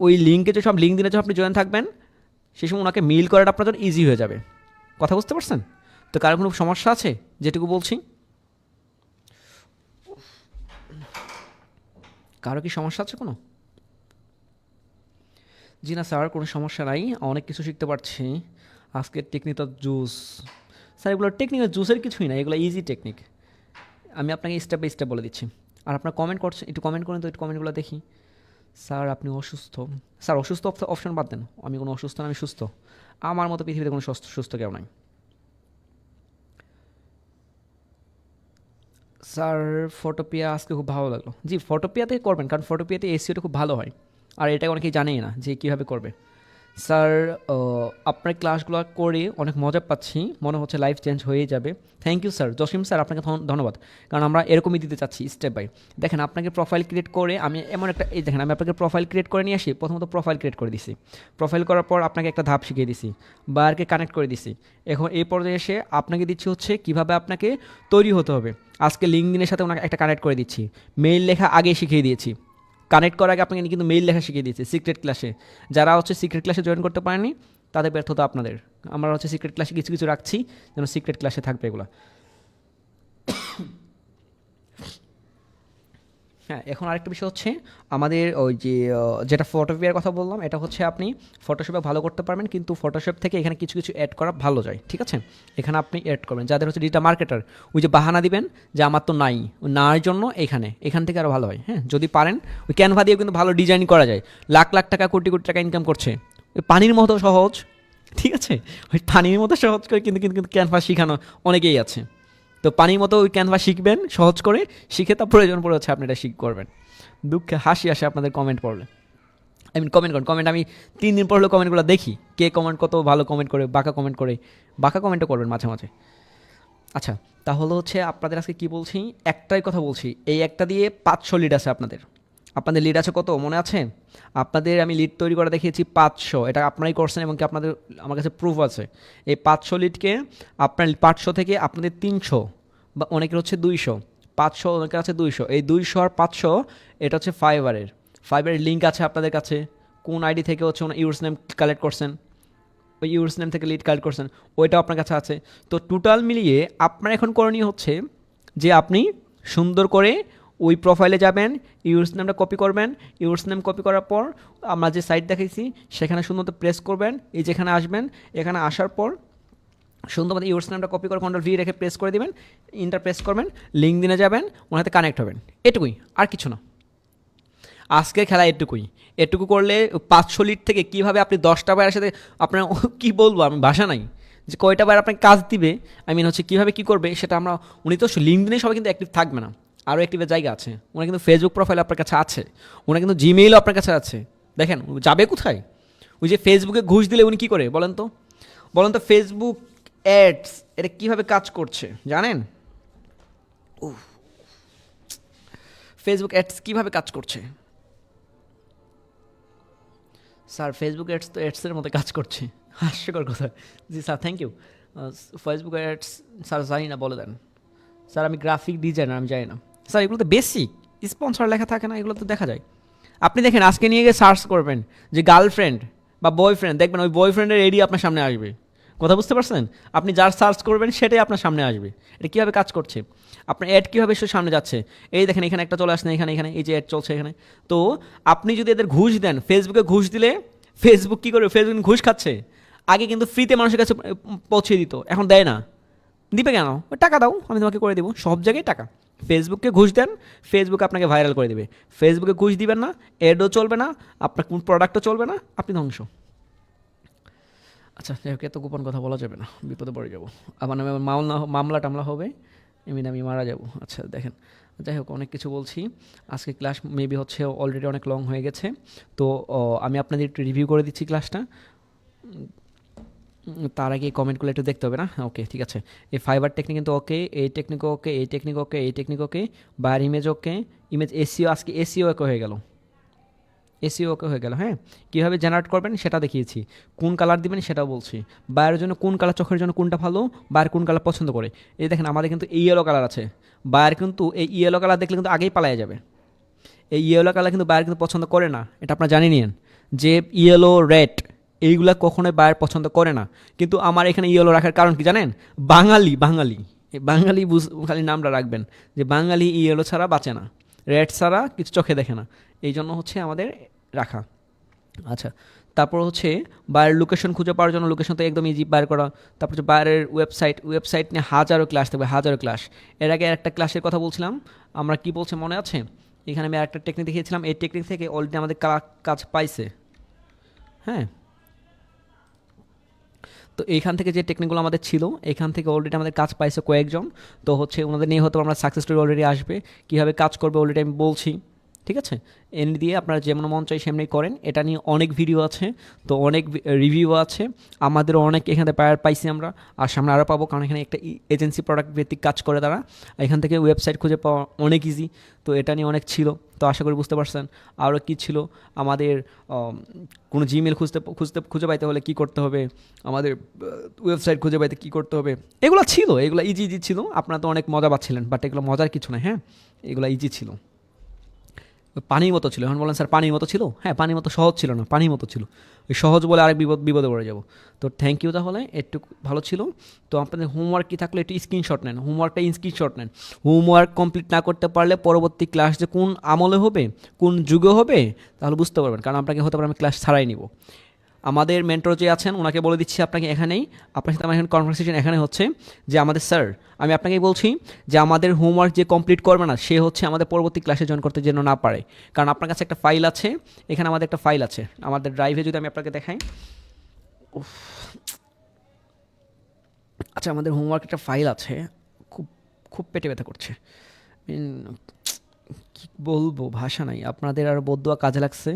ওই লিঙ্কে যে সব লিঙ্কডিনে যখন আপনি জয়েন থাকবেন, সেই সময় ওনাকে মেইল করাটা আপনার জন্য ইজি হয়ে যাবে। কথা বুঝতে পারছেন তো? কারো কোনো সমস্যা আছে যেটুকু বলছি? কারো কি সমস্যা আছে কোনো? জি না স্যার, কোনো সমস্যা নাই, অনেক কিছু শিখতে পারছি আজকের টেকনিক্যাল জুস। স্যার এগুলো টেকনিক্যাল জুসের কিছুই না, এগুলো ইজি টেকনিক, আমি আপনাকে স্টেপ বাই স্টেপ বলে দিচ্ছি। আর আপনার কমেন্ট করছেন, একটু কমেন্ট করেন তো, একটু কমেন্টগুলো দেখি। স্যার আপনি অসুস্থ? স্যার অসুস্থ অপশন বাদ দেন, আমি কোনো অসুস্থ না, আমি সুস্থ। আমার মতো পৃথিবীতে কোনো সুস্থ কেউ নাই। স্যার ফটোপিয়া আজকে খুব ভালো লাগলো। জি ফটোপিয়াতে করবেন, কারণ ফটোপিয়াতে এসিওটা খুব ভালো হয়, আর এটা অনেকেই জানেই না যে কীভাবে করবে। স্যার আপনার ক্লাসগুলো করে অনেক মজা পাচ্ছি, মনে হচ্ছে লাইফ চেঞ্জ হয়ে যাবে। Thank you sir, Jasim sir আপনাকে ধন্যবাদ, কারণ আমরা এরকমই দিতে চাচ্ছি স্টেপ বাই। দেখেন আপনাকে প্রোফাইল ক্রিয়েট করে আমি এমন একটা, এই দেখেন আমি আপনাকে প্রোফাইল ক্রিয়েট করে নিয়ে আসি, প্রথমত প্রোফাইল ক্রিয়েট করে দিছি, প্রোফাইল করার পর আপনাকে একটা ধাপ শিখিয়ে দিছি, বায়ারকে কানেক্ট করে দিছি। এখন এই পর্যায়ে এসে আপনাকে দিচ্ছি হচ্ছে কীভাবে আপনাকে তৈরি হতে হবে। আজকে লিঙ্কডিনের সাথে ওনাকে একটা কানেক্ট করে দিচ্ছি, মেইল লেখা আগে শিখিয়ে দিয়েছি, কানেক্ট করার আগে আপনাকে কিন্তু মেইল লেখা শিখিয়ে দিয়েছে সিক্রেট ক্লাসে। যারা হচ্ছে সিক্রেট ক্লাসে জয়েন করতে পারেনি তাদের ব্যর্থতা আপনাদের। আমরা হচ্ছে সিক্রেট ক্লাসে কিছু কিছু রাখছি যেন সিক্রেট ক্লাসে থাকবে এগুলো। হ্যাঁ এখন আরেকটা বিষয় হচ্ছে আমাদের ওই যে যেটা ফটোপিয়ার কথা বললাম, এটা হচ্ছে আপনি ফটোশপে ভালো করতে পারবেন, কিন্তু ফটোশপ থেকে এখানে কিছু কিছু অ্যাড করা ভালো যায়, ঠিক আছে? এখানে আপনি অ্যাড করবেন, যাদের হচ্ছে ডিজিটাল মার্কেটার, ওই যে বাহানা দিবেন যে আমার তো নাই, নার জন্য এখান থেকে আরও ভালো হয়। হ্যাঁ যদি পারেন, ওই ক্যানভা দিয়েও কিন্তু ভালো ডিজাইন করা যায়, লাখ লাখ টাকা কোটি কোটি টাকা ইনকাম করছে, ওই পানির মতো সহজ, ঠিক আছে? ওই পানির মতো সহজ করে কিন্তু কিন্তু ক্যানভা শেখানো অনেকেই আছে। তো পানির মতো ওই ক্যানভা শিখবেন সহজ করে, শিখে তার প্রয়োজন পড়ে হচ্ছে আপনি এটা করবেন। দুঃখে হাসি আসে আপনাদের কমেন্ট পড়লে, আই মিন কমেন্ট করেন, কমেন্ট আমি 3 দিন পড়লে কমেন্টগুলো দেখি, কে কমেন্ট কত ভালো কমেন্ট করে, বাঁকা কমেন্টও করবেন মাঝে মাঝে। আচ্ছা তাহলে হচ্ছে আপনাদের আজকে কী বলছি, একটাই কথা বলছি, এই একটা দিয়ে 500 লিড আছে আপনাদের লিড আছে কত মনে আছে? আপনাদের আমি লিড তৈরি করে দেখিয়েছি 500, এটা আপনারাই করছেন এবং কি আপনাদের আমার কাছে প্রুফ আছে। এই 500 লিডকে আপনার 500 থেকে আপনাদের 300 বা অনেকের হচ্ছে 200, 500 অনেকের আছে 200, এই 200 আর 500 এটা হচ্ছে ফাইবারের লিঙ্ক আছে আপনাদের কাছে। কোন আইডি থেকে হচ্ছে ইউর্স নেম কালেক্ট করছেন, ওই ইউর্স নেম থেকে লিড কালেক্ট করছেন, ওইটাও আপনার কাছে আছে। তো টোটাল মিলিয়ে আপনার এখন করণীয় হচ্ছে যে আপনি সুন্দর করে ওই প্রোফাইলে যাবেন, ইউজ নেমটা কপি করবেন, ইউজ নেম কপি করার পর আমরা যে সাইট দেখাইছি সেখানে সুন্দর প্রেস করবেন, এই যেখানে আসবেন, এখানে আসার পর সুন্দরভাবে ইউজ নেমটা কপি করে কন্ট্রোল ভি রেখে প্রেস করে দেবেন, ইন্টার প্রেস করবেন, লিঙ্কডিনে যাবেন, ওনার সাথে কানেক্ট হবেন, এটুকুই, আর কিছু না। আজকের খেলা এটুকুই, এটুকু করলে 500 লিড থেকে কীভাবে আপনি 10টা বাইরের সাথে আপনার কী বলবো, আমি ভাষা নাই যে কয়টা বাইরে আপনাকে কাজ দিবে, আই মিন হচ্ছে কীভাবে কী করবে সেটা আমরা, উনি তো লিঙ্কডিনে সবাই কিন্তু অ্যাক্টিভ থাকবে না, আরও অ্যাক্টিভের জায়গা আছে, ওনার কিন্তু ফেসবুক প্রোফাইল আপনার কাছে আছে, ওনার কিন্তু জিমেইলও আপনার কাছে আছে। দেখেন যাবে কোথায়, ওই যে ফেসবুকে ঘুষ দিলে উনি কী করে বলেন তো, বলেন তো ফেসবুক অ্যাডস এটা কীভাবে কাজ করছে জানেন? ফেসবুক অ্যাডস কীভাবে কাজ করছে স্যার? ফেসবুক অ্যাডস তো অ্যাডসের মতো কাজ করছে, হাস্যকর কথা। জি sir, thank you. Facebook ads sir জানি না, বলে দেন স্যার। আমি গ্রাফিক ডিজাইনার, আমি জানি না স্যার। এগুলো তো বেসিক, স্পন্সর লেখা থাকে না, এগুলো তো দেখা যায়। আপনি দেখেন আজকে নিয়ে গিয়ে সার্চ করবেন যে গার্লফ্রেন্ড বা বয়ফ্রেন্ড, দেখবেন ওই বয়ফ্রেন্ডের এডি আপনার সামনে আসবে। কথা বুঝতে পারছেন? আপনি যার সার্চ করবেন সেটাই আপনার সামনে আসবে। এটা কীভাবে কাজ করছে, আপনার অ্যাড কীভাবে সে সামনে যাচ্ছে, এই দেখেন এখানে একটা চলে আসছে, এখানে এখানে এই যে অ্যাড চলছে এখানে। তো আপনি যদি এদের ঘুষ দেন, ফেসবুকে ঘুষ দিলে ফেসবুক কী করবে, ফেসবুক ঘুষ খাচ্ছে। আগে কিন্তু ফ্রিতে মানুষের কাছে পৌঁছে দিত, এখন দেয় না। দিবে কেন? ওই টাকা দাও, আমি তোমাকে করে দেবো। সব জায়গায় টাকা। ফেসবুককে ঘুষ দেন, ফেসবুক আপনাকে ভাইরাল করে দেবে। ফেসবুকে ঘুষ দিবেন না, অ্যাডও চলবে না, আপনার কোন প্রোডাক্টও চলবে না, আপনি ধ্বংস। আচ্ছা যাই হোক, এত গোপন কথা বলা যাবে না, বিপদে পড়ে যাবো। আবার নামে মামলা টামলা হবে, এমনি আমি মারা যাব। আচ্ছা দেখেন, যাই হোক অনেক কিছু বলছি। আজকে ক্লাস মেবি হচ্ছে অলরেডি অনেক লং হয়ে গেছে, তো আমি আপনাদের একটু রিভিউ করে দিচ্ছি ক্লাসটা। তার আগে এই কমেন্টগুলো একটু দেখতে হবে না? ওকে ঠিক আছে। এই ফাইবার টেকনিক কিন্তু ওকে, এই টেকনিক ওকে, এই টেকনিক ওকে, এই technique okay, buyer image okay, image SEO, আজকে এসিও ওকে হয়ে গেল, এসিও ওকে হয়ে গেল। হ্যাঁ, কীভাবে জেনারেট করবেন সেটা দেখিয়েছি, কোন কালার দিবেন সেটাও বলছি, বায়ের জন্য কোন কালার, চোখের জন্য কোনটা ভালো, বায়ের কোন কালার পছন্দ করে। এই দেখেন আমাদের কিন্তু এই ইয়েলো কালার আছে, বায়ের কিন্তু এই ইয়েলো কালার দেখলে কিন্তু আগেই পালায় যাবে। এই ইয়েলো কালার কিন্তু বায়ের কিন্তু পছন্দ করে না, এটা আপনারা জানিয়ে নিন যে ইয়েলো, রেড এইগুলা কখনোই বায়ের পছন্দ করে না। কিন্তু আমার এখানে ইয়েলো রাখার কারণ কি জানেন? বাঙালি, বাঙালি, বাঙালি খালি নামটা রাখবেন যে বাঙালি ইয়েলো ছাড়া বাঁচে না, রেড ছাড়া কিছু চোখে দেখে না, এই জন্য হচ্ছে আমাদের রাখা। আচ্ছা, তারপর হচ্ছে বাইরের লোকেশন খুঁজে পাওয়ার জন্য লোকেশন তো একদম ইজি বাইর করা। তারপর হচ্ছে বাইরের ওয়েবসাইট নিয়ে হাজারো ক্লাস থাকবে, হাজারো ক্লাস। এর আগে একটা ক্লাসের কথা বলছিলাম, আমরা কি বলছি মনে আছে? এখানে আমি একটা টেকনিক দেখিয়েছিলাম, এই টেকনিক থেকে অলরেডি আমাদের কাজ পাইছে। হ্যাঁ, তো এইখান থেকে যে টেকনিকগুলো আমাদের ছিল, এখান থেকে অলরেডি আমাদের কাজ পাইছে কয়েকজন। তো হচ্ছে ওনাদের নিয়ে হয়তো আমরা সাকসেস স্টোরি অলরেডি আসবে, কীভাবে কাজ করবে অলরেডি আমি বলছি। ঠিক আছে, এনে দিয়ে আপনারা যেমন মন চাই সেমনি করেন। এটা নিয়ে অনেক ভিডিও আছে, তো অনেক রিভিউ আছে, আমাদেরও অনেক এখান থেকে পাইছি আমরা, আর সামনে আরও পাবো, কারণ এখানে একটা এজেন্সি প্রোডাক্ট ভিত্তিক কাজ করে তারা। এখান থেকে ওয়েবসাইট খুঁজে পাওয়া অনেক ইজি, তো এটা নিয়ে অনেক ছিল। তো আশা করি বুঝতে পারছেন। আরও কী ছিল আমাদের, কোনো জিমেল খুঁজে পাইতে হলে কী করতে হবে, আমাদের ওয়েবসাইট খুঁজে পাইতে কী করতে হবে, এগুলো ছিল, এগুলো ইজি ছিল। আপনারা তো অনেক মজা পাচ্ছিলেন, বাট এগুলো মজার কিছু না। হ্যাঁ, এগুলো ইজি ছিল, পানির মতো ছিল। এখন বলেন স্যার পানির মতো ছিল? হ্যাঁ, পানির মতো সহজ ছিল না, পানির মতো ছিল। ওই সহজ বলে আরেক বিপদে পড়ে যাব। তো থ্যাংক ইউ, তাহলে একটু ভালো ছিল। তো আপনাদের হোমওয়ার্ক কী থাকলে একটু স্ক্রিনশট নেন, হোমওয়ার্কটা স্ক্রিনশট নেন। হোমওয়ার্ক কমপ্লিট না করতে পারলে পরবর্তী ক্লাস যে কোন আমলে হবে, কোন যুগে হবে, তাহলে বুঝতে পারবেন। কারণ আপনাকে হতে পারে আমি ক্লাস ছাড়াই নিব। আমাদের মেন্টর যে আছেন ওনাকে বলে দিচ্ছি আপনাকে এখানেই, আপনার সাথে আমার এখানে কনভারসেশন এখানে হচ্ছে যে আমাদের স্যার, আমি আপনাকেই বলছি যে আমাদের হোমওয়ার্ক যে কমপ্লিট করবে না সে হচ্ছে আমাদের পরবর্তী ক্লাসে জয়েন করতে যেন না পারে। কারণ আপনার কাছে একটা ফাইল আছে, এখানে আমাদের একটা ফাইল আছে আমাদের ড্রাইভে, যদি আমি আপনাকে দেখাই। আচ্ছা, আমাদের হোমওয়ার্ক একটা ফাইল আছে, খুব খুব পেটে ব্যথা করছে, কী বলবো, ভাষা নাই। আপনাদের আর বদুয়া কাজে লাগছে,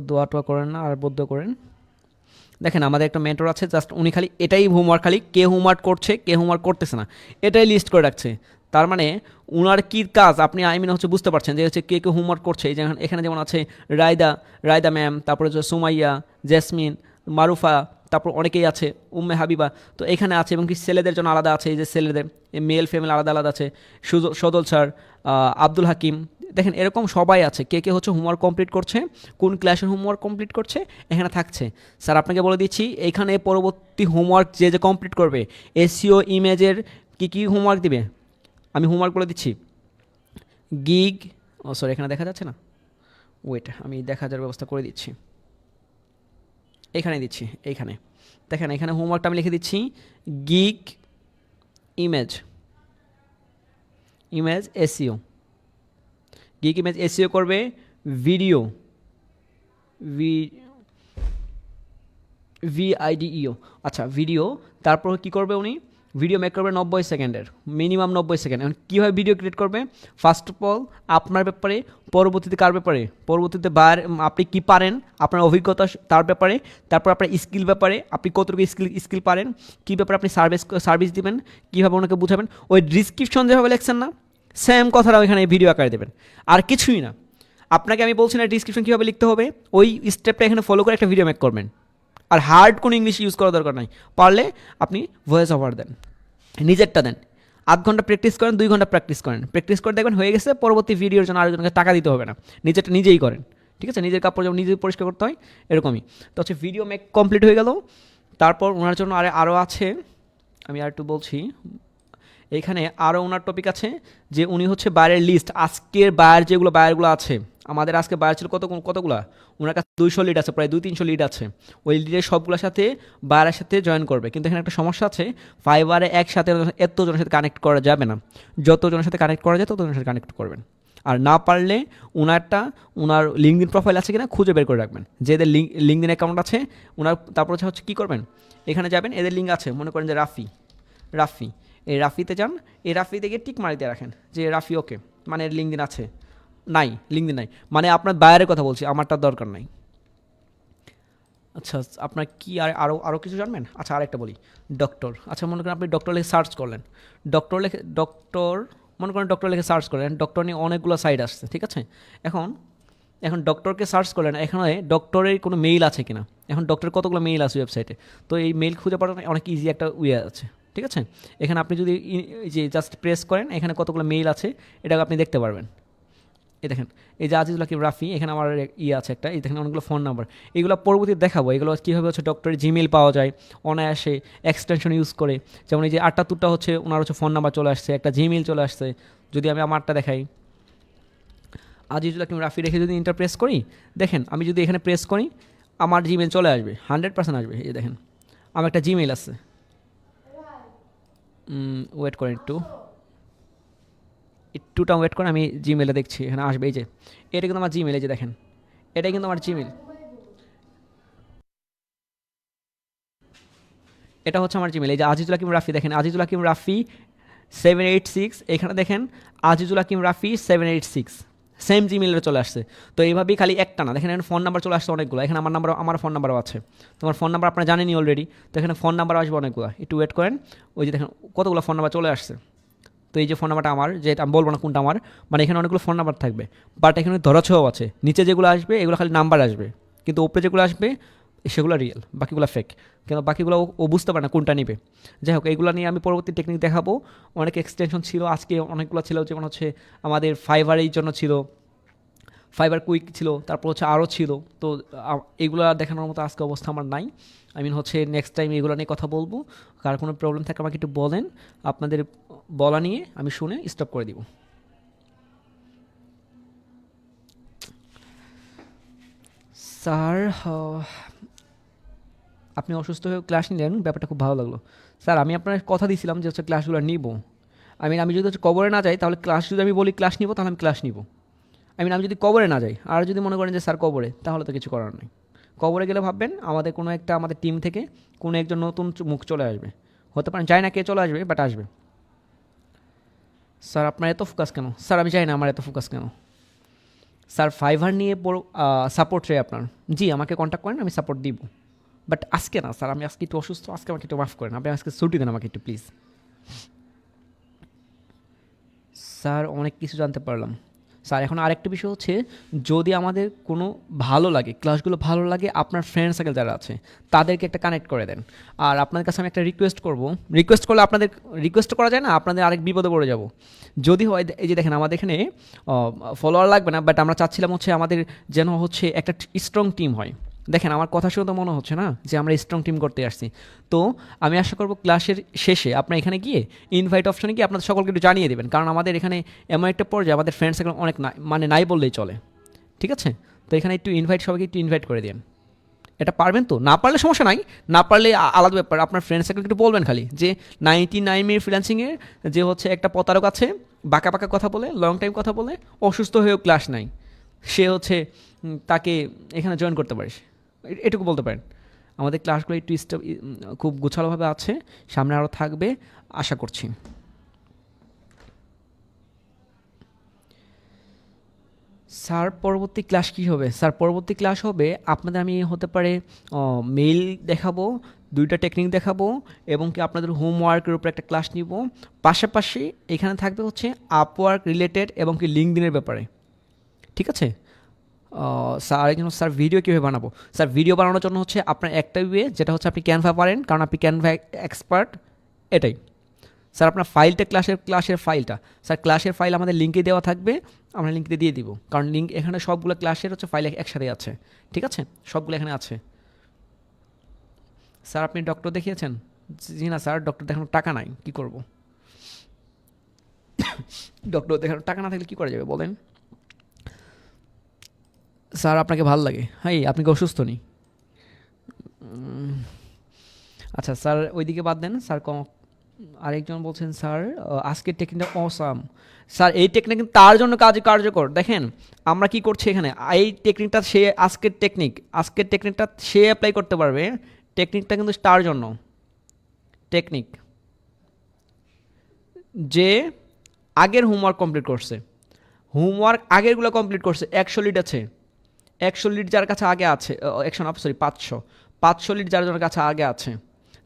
দোয়া টোয়া করেন না, আর বদুয়া করেন। দেখেন আমাদের একটা মেন্টর আছে, জাস্ট উনি খালি এটাই হোমওয়ার্ক, খালি কে হোমওয়ার্ক করছে কে হোমওয়ার্ক করতেছে না এটাই লিস্ট করে রাখছে। তার মানে উনার কী কাজ আপনি হচ্ছে বুঝতে পারছেন যে হচ্ছে কে কে হোমওয়ার্ক করছে। এই যেমন এখানে যেমন আছে রায়দা ম্যাম, তারপরে হচ্ছে সুমাইয়া, জেসমিন, মারুফা, তারপর অনেকেই আছে, উম্মে হাবিবা, তো এখানে আছে। এবং কি ছেলেদের জন্য আলাদা আছে, এই যে ছেলেদের মেল ফিমেল আলাদা আলাদা আছে, সদল স্যার, আব্দুল হাকিম, দেখেন এরকম সবাই আছে। কে কে হচ্ছে হোমওয়ার্ক কমপ্লিট করছে, কোন ক্লাসের হোমওয়ার্ক কমপ্লিট করছে এখানে থাকছে। স্যার আপনাকে বলে দিচ্ছি, এইখানে পরবর্তী হোমওয়ার্ক যে কমপ্লিট করবে, এসইও ইমেজের কী কী হোমওয়ার্ক দিবে, আমি হোমওয়ার্ক বলে দিচ্ছি। গিগ, ও সরি এখানে দেখা যাচ্ছে না, ওয়েট আমি দেখা যাওয়ার ব্যবস্থা করে দিচ্ছি, এখানে দিচ্ছি। এইখানে দেখেন, এখানে হোমওয়ার্কটা আমি লিখে দিচ্ছি, gig image SEO, gig image SEO করবে ভিডিও ভিআইডিইও, আচ্ছা ভিডিও। তারপর কি করবে উনি, ভিডিও মেক করবে 90 সেকেন্ডের, মিনিমাম 90 সেকেন্ড। এখন কীভাবে ভিডিও ক্রিয়েট করবে, ফার্স্ট অফ অল আপনার ব্যাপারে, পরবর্তীতে কার ব্যাপারে, পরবর্তীতে আপনি কী পারেন, আপনার অভিজ্ঞতা তার ব্যাপারে, তারপর আপনার স্কিল ব্যাপারে, আপনি কতটুকু স্কিল পারেন, কী ব্যাপারে আপনি সার্ভিস দিবেন, কীভাবে ওনাকে বুঝাবেন, ওই ডিসক্রিপশন যেভাবে লেখছেন না, সেম কথাটা ওইখানে ভিডিও আকারে দেবেন, আর কিছুই না। আপনাকে আমি বলছি না ডিসক্রিপশন কীভাবে লিখতে হবে, ওই স্টেপটা এখানে ফলো করে একটা ভিডিও মেক করবেন। আর হার্ড কোনো ইংলিশ ইউজ করার দরকার নাই, পারলে আপনি ভয়েস ওভার দেন, নিজেরটা দেন, আধ ঘন্টা প্র্যাকটিস করেন, 2 ঘন্টা প্র্যাকটিস করেন, প্র্যাকটিস করে দেখবেন হয়ে গেছে, পরবর্তী ভিডিওর জন্য আরেকজনকে টাকা দিতে হবে না, নিজেরটা নিজেই করেন, ঠিক আছে? নিজের কাপড় যেমন নিজেই পরিষ্কার করতে হয় এরকমই। তো হচ্ছে ভিডিও মেক কমপ্লিট হয়ে গেল। তারপর ওনার জন্য আরও আছে, আমি আর একটু বলছি, এইখানে আরও ওনার টপিক আছে যে উনি হচ্ছে বায়ারের লিস্ট, আজকের বায়ারগুলো আছে, আমাদের আজকে বায়ার ছিল কতগুলা, ওনার কাছে 200 লিড আছে, প্রায় 200-300 লিড আছে, ওই লিডের সবগুলোর সাথে বায়ারের সাথে জয়েন করবে। কিন্তু এখানে একটা সমস্যা আছে, ফাইবারে একসাথে এতজনের সাথে কানেক্ট করা যাবে না, যতজনের সাথে কানেক্ট করা যায় ততজনের সাথে কানেক্ট করবেন। আর না পারলে ওনার লিঙ্কডিন প্রোফাইল আছে কিনা খুঁজে বের করে রাখবেন, যে এদের লিঙ্কডিন অ্যাকাউন্ট আছে ওনার। তারপর হচ্ছে কী করবেন, এখানে যাবেন, এদের লিঙ্ক আছে, মনে করেন যে রাফি, এই রাফিতে যান, এই রাফিতে গিয়ে টিক মারিতে রাখেন যে রাফি ওকে, মানে এর লিঙ্কডিন আছে, লিঙ্কডিন নাই, মানে আপনার বায়ারের কথা বলছি, আমারটার দরকার নাই। আচ্ছা আপনার কি আরও কিছু জানবেন? আচ্ছা আরেকটা বলি, ডক্টর। আচ্ছা মনে করেন আপনি ডক্টর লিখে সার্চ করলেন, মনে করেন ডক্টর লিখে সার্চ করলেন, ডক্টর নিয়ে অনেকগুলো সাইট আসছে, ঠিক আছে? এখন ডক্টরকে সার্চ করলেন, এখানে ডক্টরের কোনো মেইল আছে কিনা, এখন ডক্টরের কতগুলো মেইল আছে ওয়েবসাইটে, তো এই মেইল খুঁজে পাওয়ার অনেক ইজি একটা ওয়ে আছে, ঠিক আছে? এখানে আপনি যদি যে জাস্ট প্রেস করেন, এখানে কতগুলো মেইল আছে এটা আপনি দেখতে পারবেন। এই দেখেন, এই যে আজিজুল হাকিম রাফি, এখানে আমার আছে একটা, এই দেখেন অনেকগুলো ফোন নাম্বার, এগুলো পরবর্তীতে দেখাবো, এগুলো কীভাবে হচ্ছে ডক্টরের জিমেল পাওয়া যায় অনায়াসে এক্সটেনশন ইউজ করে। যেমন এই যে 78টা হচ্ছে ওনার হচ্ছে ফোন নাম্বার চলে আসছে, একটা জিমেল চলে আসছে। যদি আমি আমারটা দেখাই, আজিজুল হাকিম রাফি রেখে যদি ইন্টার প্রেস করি, দেখেন আমি যদি এখানে প্রেস করি আমার জিমেল চলে আসবে, 100% আসবে। এই দেখেন আমার একটা জিমেল আছে, ওয়েট করেন একটুটা ওয়েট করেন, আমি জিমেলে দেখছি এখানে আসবে। এই যে এটা কিন্তু আমার জিমেল, এই যে দেখেন এটাই কিন্তু আমার জিমেল, এটা হচ্ছে আমার জিমেল। এই যে আজিজুল হাকিম রাফি, দেখেন আজিজুল হাকিম রাফি 786, এখানে দেখেন আজিজুল হাকিম রাফি 786, সেম জিমেলে চলে আসছে। তো এইভাবেই খালি একটা না, দেখেন এখানে ফোন নাম্বার চলে আসছে অনেকগুলো, এখানে আমার ফোন নাম্বারও আছে, তোমার ফোন নাম্বার আপনারা জানেনই অলরেডি, তো এখানে ফোন নাম্বার আসবে অনেকগুলো, একটু ওয়েট করেন। ওই যে দেখেন কতগুলো ফোন নাম্বার চলে আসছে। তো এই যে ফোন নাম্বারটা আমার, যে আমি বলবো না কোনটা আমার, মানে এখানে অনেকগুলো ফোন নাম্বার থাকবে, বাট এখানে ধরাছোঁয়াও আছে, নিচে যেগুলো আসবে এগুলো খালি নাম্বার আসবে, কিন্তু উপরে যেগুলো আসবে সেগুলো রিয়েল, বাকিগুলো ফেক, কিন্তু বাকিগুলো ও বুঝতে পারে না কোনটা নিবে। যাই হোক, এইগুলো নিয়ে আমি পরবর্তী টেকনিক দেখাবো। অনেক এক্সটেনশন ছিল আজকে, অনেকগুলো ছিল, যেমন হচ্ছে আমাদের ফাইবারের জন্য ছিল, ফাইবার কুইক ছিল, তারপর হচ্ছে আরও ছিল। তো এগুলো দেখানোর মতো আজকে অবস্থা আমার নাই। হচ্ছে নেক্সট টাইম এগুলো নিয়ে কথা বলবো। কার কোনো প্রবলেম থাকে আমাকে একটু বলেন, আপনাদের বলা নিয়ে আমি শুনে স্টপ করে দিব। স্যার আপনি অসুস্থ হয়ে ক্লাস নিলেন, ব্যাপারটা খুব ভালো লাগলো। স্যার আমি আপনার কথা দিয়েছিলাম যে হচ্ছে ক্লাসগুলো নিব, আমি যদি হচ্ছে কবরে না যাই তাহলে ক্লাস, যদি আমি বলি ক্লাস নিব তাহলে আমি ক্লাস নিব। আমি যদি কবরে না যাই, আর যদি মনে করেন যে স্যার কবরে, তাহলে তো কিছু করার নেই। কবরে গেলে ভাববেন আমাদের আমাদের টিম থেকে কোনো একজন নতুন মুখ চলে আসবে, হতে পারে জানি না কে চলে আসবে, বাট আসবে। স্যার আপনার এত ফোকাস কেন? স্যার আমি জানি না আমার এত ফোকাস কেন। স্যার ফাইভার নিয়ে সাপোর্ট চাই আপনার। জি আমাকে কন্ট্যাক্ট করেন, আমি সাপোর্ট দিব, বাট আজকে না স্যার, আমি আজকে একটু অসুস্থ, আজকে আমাকে একটু মাফ করেন, আপনি আজকে ছুটি দেন আমাকে একটু প্লিজ। স্যার অনেক কিছু জানতে পারলাম। স্যার এখন আরেকটা বিষয় হচ্ছে, যদি আমাদের কোনো ভালো লাগে, ক্লাসগুলো ভালো লাগে, আপনার ফ্রেন্ড সার্কেল যারা আছে তাদেরকে একটা কানেক্ট করে দেন। আর আপনাদের কাছে আমি একটা রিকোয়েস্ট করবো, রিকোয়েস্ট করলে আপনাদের রিকোয়েস্ট করা যায় না, আপনাদের আরেক বিপদে পড়ে যাব যদি হয়। এই যে দেখেন আমাদের এখানে ফলোয়ার লাগবে না, বাট আমরা চাচ্ছিলাম হচ্ছে আমাদের যেন হচ্ছে একটা স্ট্রং টিম হয়, দেখেন আমার কথা শুনে তো মনে হচ্ছে না যে আমরা স্ট্রং টিম করতে আসছি। তো আমি আশা করব ক্লাসের শেষে আপনার এখানে গিয়ে ইনভাইট অপশনে গিয়ে আপনাদের সকলকে একটু জানিয়ে দেবেন, কারণ আমাদের এখানে এমন একটা পর্যায়ে আমাদের ফ্রেন্ডস এখন অনেক নাই, মানে নাই বললেই চলে। ঠিক আছে, তো এখানে একটু ইনভাইট, সবাইকে একটু ইনভাইট করে দিন। এটা পারবেন তো? না পারলে সমস্যা নাই, না পারলে আলাদা ব্যাপার। আপনার ফ্রেন্ড সার্কেলকে একটু বলবেন খালি যে 99 মিনিট ফ্রিল্যান্সিংয়ের যে হচ্ছে একটা প্রতারক আছে, বাঁকা বাঁকা কথা বলে, লং টাইম কথা বলে, অসুস্থ হয়েও ক্লাস নাই, সে হচ্ছে তাকে এখানে জয়েন করতে পারিস, এটুকু বলতে পারেন। আমাদের ক্লাসগুলো একটু খুব গোছালোভাবে আছে, সামনে আরও থাকবে আশা করছি। স্যার পরবর্তী ক্লাস কী হবে? স্যার পরবর্তী ক্লাস হবে আপনাদের, আমি হতে পারে মেইল দেখাবো, 2টা টেকনিক দেখাবো, এবং কি আপনাদের হোমওয়ার্কের উপর একটা ক্লাস নিব। পাশাপাশি এখানে থাকবে হচ্ছে আপওয়ার্ক রিলেটেড এবং কি লিঙ্কডিনের ব্যাপারে। ঠিক আছে? স্যার একজন, স্যার ভিডিও কীভাবে বানাবো? স্যার ভিডিও বানানোর জন্য হচ্ছে আপনার একটা ওয়ে, যেটা হচ্ছে আপনি ক্যানভা পারেন, কারণ আপনি ক্যানভা এক্সপার্ট, এটাই। স্যার আপনার ফাইলটা, ক্লাসের ফাইলটা, স্যার ক্লাসের ফাইল আমাদের লিঙ্কে দেওয়া থাকবে, আমরা লিঙ্কে দিয়ে দিব, কারণ লিঙ্ক এখানে সবগুলো ক্লাসের হচ্ছে ফাইল একসাথে আছে। ঠিক আছে, সবগুলো এখানে আছে। স্যার আপনি ডক্টর দেখিয়েছেন? জি না স্যার, ডক্টর দেখানোর টাকা নাই, কি করব? ডক্টর দেখানোর টাকা না থাকলে কী করা যাবে বলেন? স্যার আপনাকে ভাল লাগে, হাই আপনি কি অসুস্থ নি? আচ্ছা স্যার ওইদিকে বাদ দেন স্যার। আরেকজন বলছেন স্যার আজকের টেকনিকটা অসাম। স্যার এই টেকনিক কিন্তু তার জন্য কার্যকর। দেখেন আমরা কি করছি এখানে, এই টেকনিকটা সে, আজকের টেকনিকটা সে অ্যাপ্লাই করতে পারবে। টেকনিকটা কিন্তু তার জন্য টেকনিক, যে আগের হোমওয়ার্ক কমপ্লিট করছে, হোমওয়ার্ক আগেরগুলো কমপ্লিট করছে, 100 লিড আছে, 100 লিড যার কাছে আগে আছে, 500 লিড যার কাছে আগে আছে,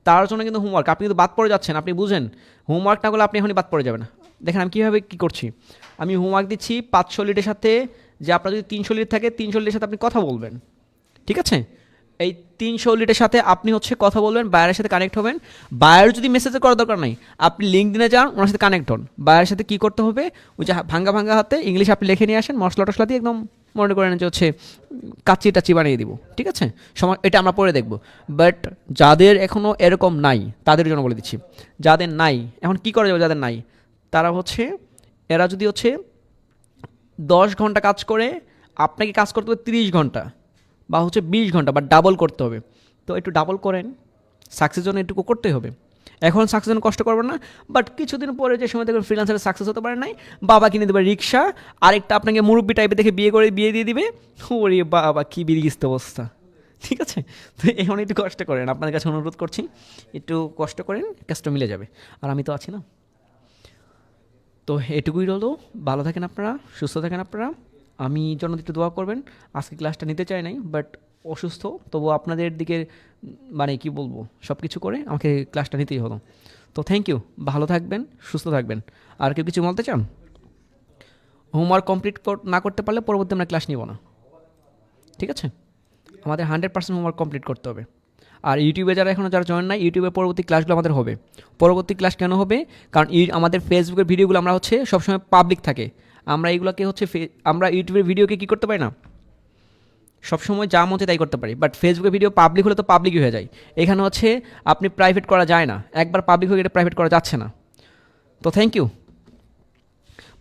তার জন্য কিন্তু হোমওয়ার্ক। আপনি কিন্তু বাদ পড়ে যাচ্ছেন, আপনি বুঝেন, হোমওয়ার্ক না করলে আপনি এখনই বাদ পড়ে যাবেন। দেখেন আমি কীভাবে কী করছি, আমি হোমওয়ার্ক দিচ্ছি 500 লিডের সাথে, যে আপনার যদি 300 লিড থাকে 300 লিডের সাথে আপনি কথা বলবেন। ঠিক আছে, এই 300 লিডের সাথে আপনি হচ্ছে কথা বলবেন, বায়ারের সাথে কানেক্ট হবেন। বায়ার যদি মেসেজে করার দরকার নাই, আপনি লিঙ্কডিনে যান, ওনার সাথে কানেক্ট হন। বায়ারের সাথে কী করতে হবে, ওই যে ভাঙ্গা হাতে ইংলিশ আপনি লিখে নিয়ে আসেন, মশলা টশলা দিয়ে একদম মনে করেন যে হচ্ছে কাচি টাচি বানিয়ে দিব। ঠিক আছে, এটা আমরা পরে দেখব। বাট যাদের এখনও এরকম নাই তাদের জন্য বলে দিচ্ছি, যাদের নাই এখন কী করা যাবে, যাদের নাই তারা হচ্ছে, এরা যদি হচ্ছে 10 ঘন্টা কাজ করে, আপনাকে কাজ করতে হবে 30 ঘন্টা বা হচ্ছে 20 ঘন্টা, বা ডাবল করতে হবে। তো একটু ডাবল করেন, সাকসেস জন্য একটু করতেই হবে। এখন সাকসেস জন্য কষ্ট করবেন না, বাট কিছুদিন পরে যে সময় দেখবেন ফ্রিল্যান্সারে সাকসেস হতে পারে নাই, বাবা কিনে দেবে রিক্সা, আরেকটা আপনাকে মুরব্বি টাইপের দেখে বিয়ে দিয়ে দিবে। ওরে বাবা কী বিরিগিস্ত অবস্থা। ঠিক আছে, তো এখন একটু কষ্ট করেন, আপনাদের কাছে অনুরোধ করছি, একটু কষ্ট করেন, কাজটা মিলে যাবে। আর আমি তো আছি না। তো এটুকুই হলো, ভালো থাকেন আপনারা, সুস্থ থাকেন আপনারা, আমি জন্য একটু দোয়া করবেন। আজকে ক্লাসটা নিতে চাই নাই, বাট অসুস্থ, তবু আপনাদের দিকে মানে কি বলবো, সব কিছু করে আমাকে ক্লাসটা নিতেই হলো। তো থ্যাংক ইউ, ভালো থাকবেন, সুস্থ থাকবেন। আর কেউ কিছু বলতে চান? হোমওয়ার্ক কমপ্লিট না করতে পারলে পরবর্তী আমরা ক্লাস নিব না। ঠিক আছে, আমাদের 100% হোমওয়ার্ক কমপ্লিট করতে হবে। আর ইউটিউবে যারা জয়েন নাই, ইউটিউবের পরবর্তী ক্লাসগুলো আমাদের হবে। পরবর্তী ক্লাস কেন হবে, কারণ আমাদের ফেসবুকের ভিডিওগুলো আমরা হচ্ছে সবসময় পাবলিক থাকে, আমরা এইগুলোকে হচ্ছে আমরা ইউটিউবের ভিডিওকে কী করতে পারি না, সবসময় যা মতে তাই করতে পারি, বাট ফেসবুকের ভিডিও পাবলিক হলে তো পাবলিকই হয়ে যায়। এখানে হচ্ছে আপনি প্রাইভেট করা যায় না, একবার পাবলিক হয়ে গেলে প্রাইভেট করা যাচ্ছে না। তো থ্যাংক ইউ,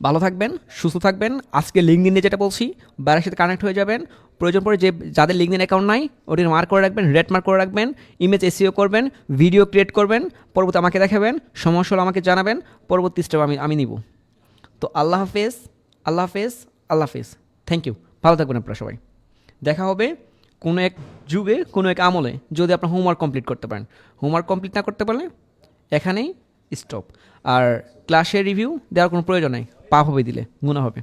ভালো থাকবেন, সুস্থ থাকবেন। আজকে লিঙ্কডিনে যেটা বলছি, বাইরের সাথে কানেক্ট হয়ে যাবেন। প্রয়োজন পড়ে যাদের লিঙ্কডিন অ্যাকাউন্ট নাই, ওটির মার্ক করে রাখবেন, রেড মার্ক করে রাখবেন, ইমেজ এসইও করবেন, ভিডিও ক্রিয়েট করবেন, পরবর্তী আমাকে দেখাবেন, সমস্যা হলে আমাকে জানাবেন, পরবর্তী স্টেপ আমি নিব। তো আল্লাহ হাফেজ, আল্লাহ হাফেজ, আল্লাহ হাফেজ, থ্যাংক ইউ, ভালো থাকবেন আপনারা সবাই। দেখা হবে কোনো এক যুগে, কোনো এক আমলে, যদি আপনার হোমওয়ার্ক কমপ্লিট করতে পারেন। হোমওয়ার্ক কমপ্লিট না করতে পারলে এখানেই স্টপ। আর ক্লাসের রিভিউ দেওয়ার কোনো প্রয়োজন নেই, পাপ হবে দিলে, গুনাহ হবে।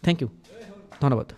থ্যাংক ইউ, ধন্যবাদ।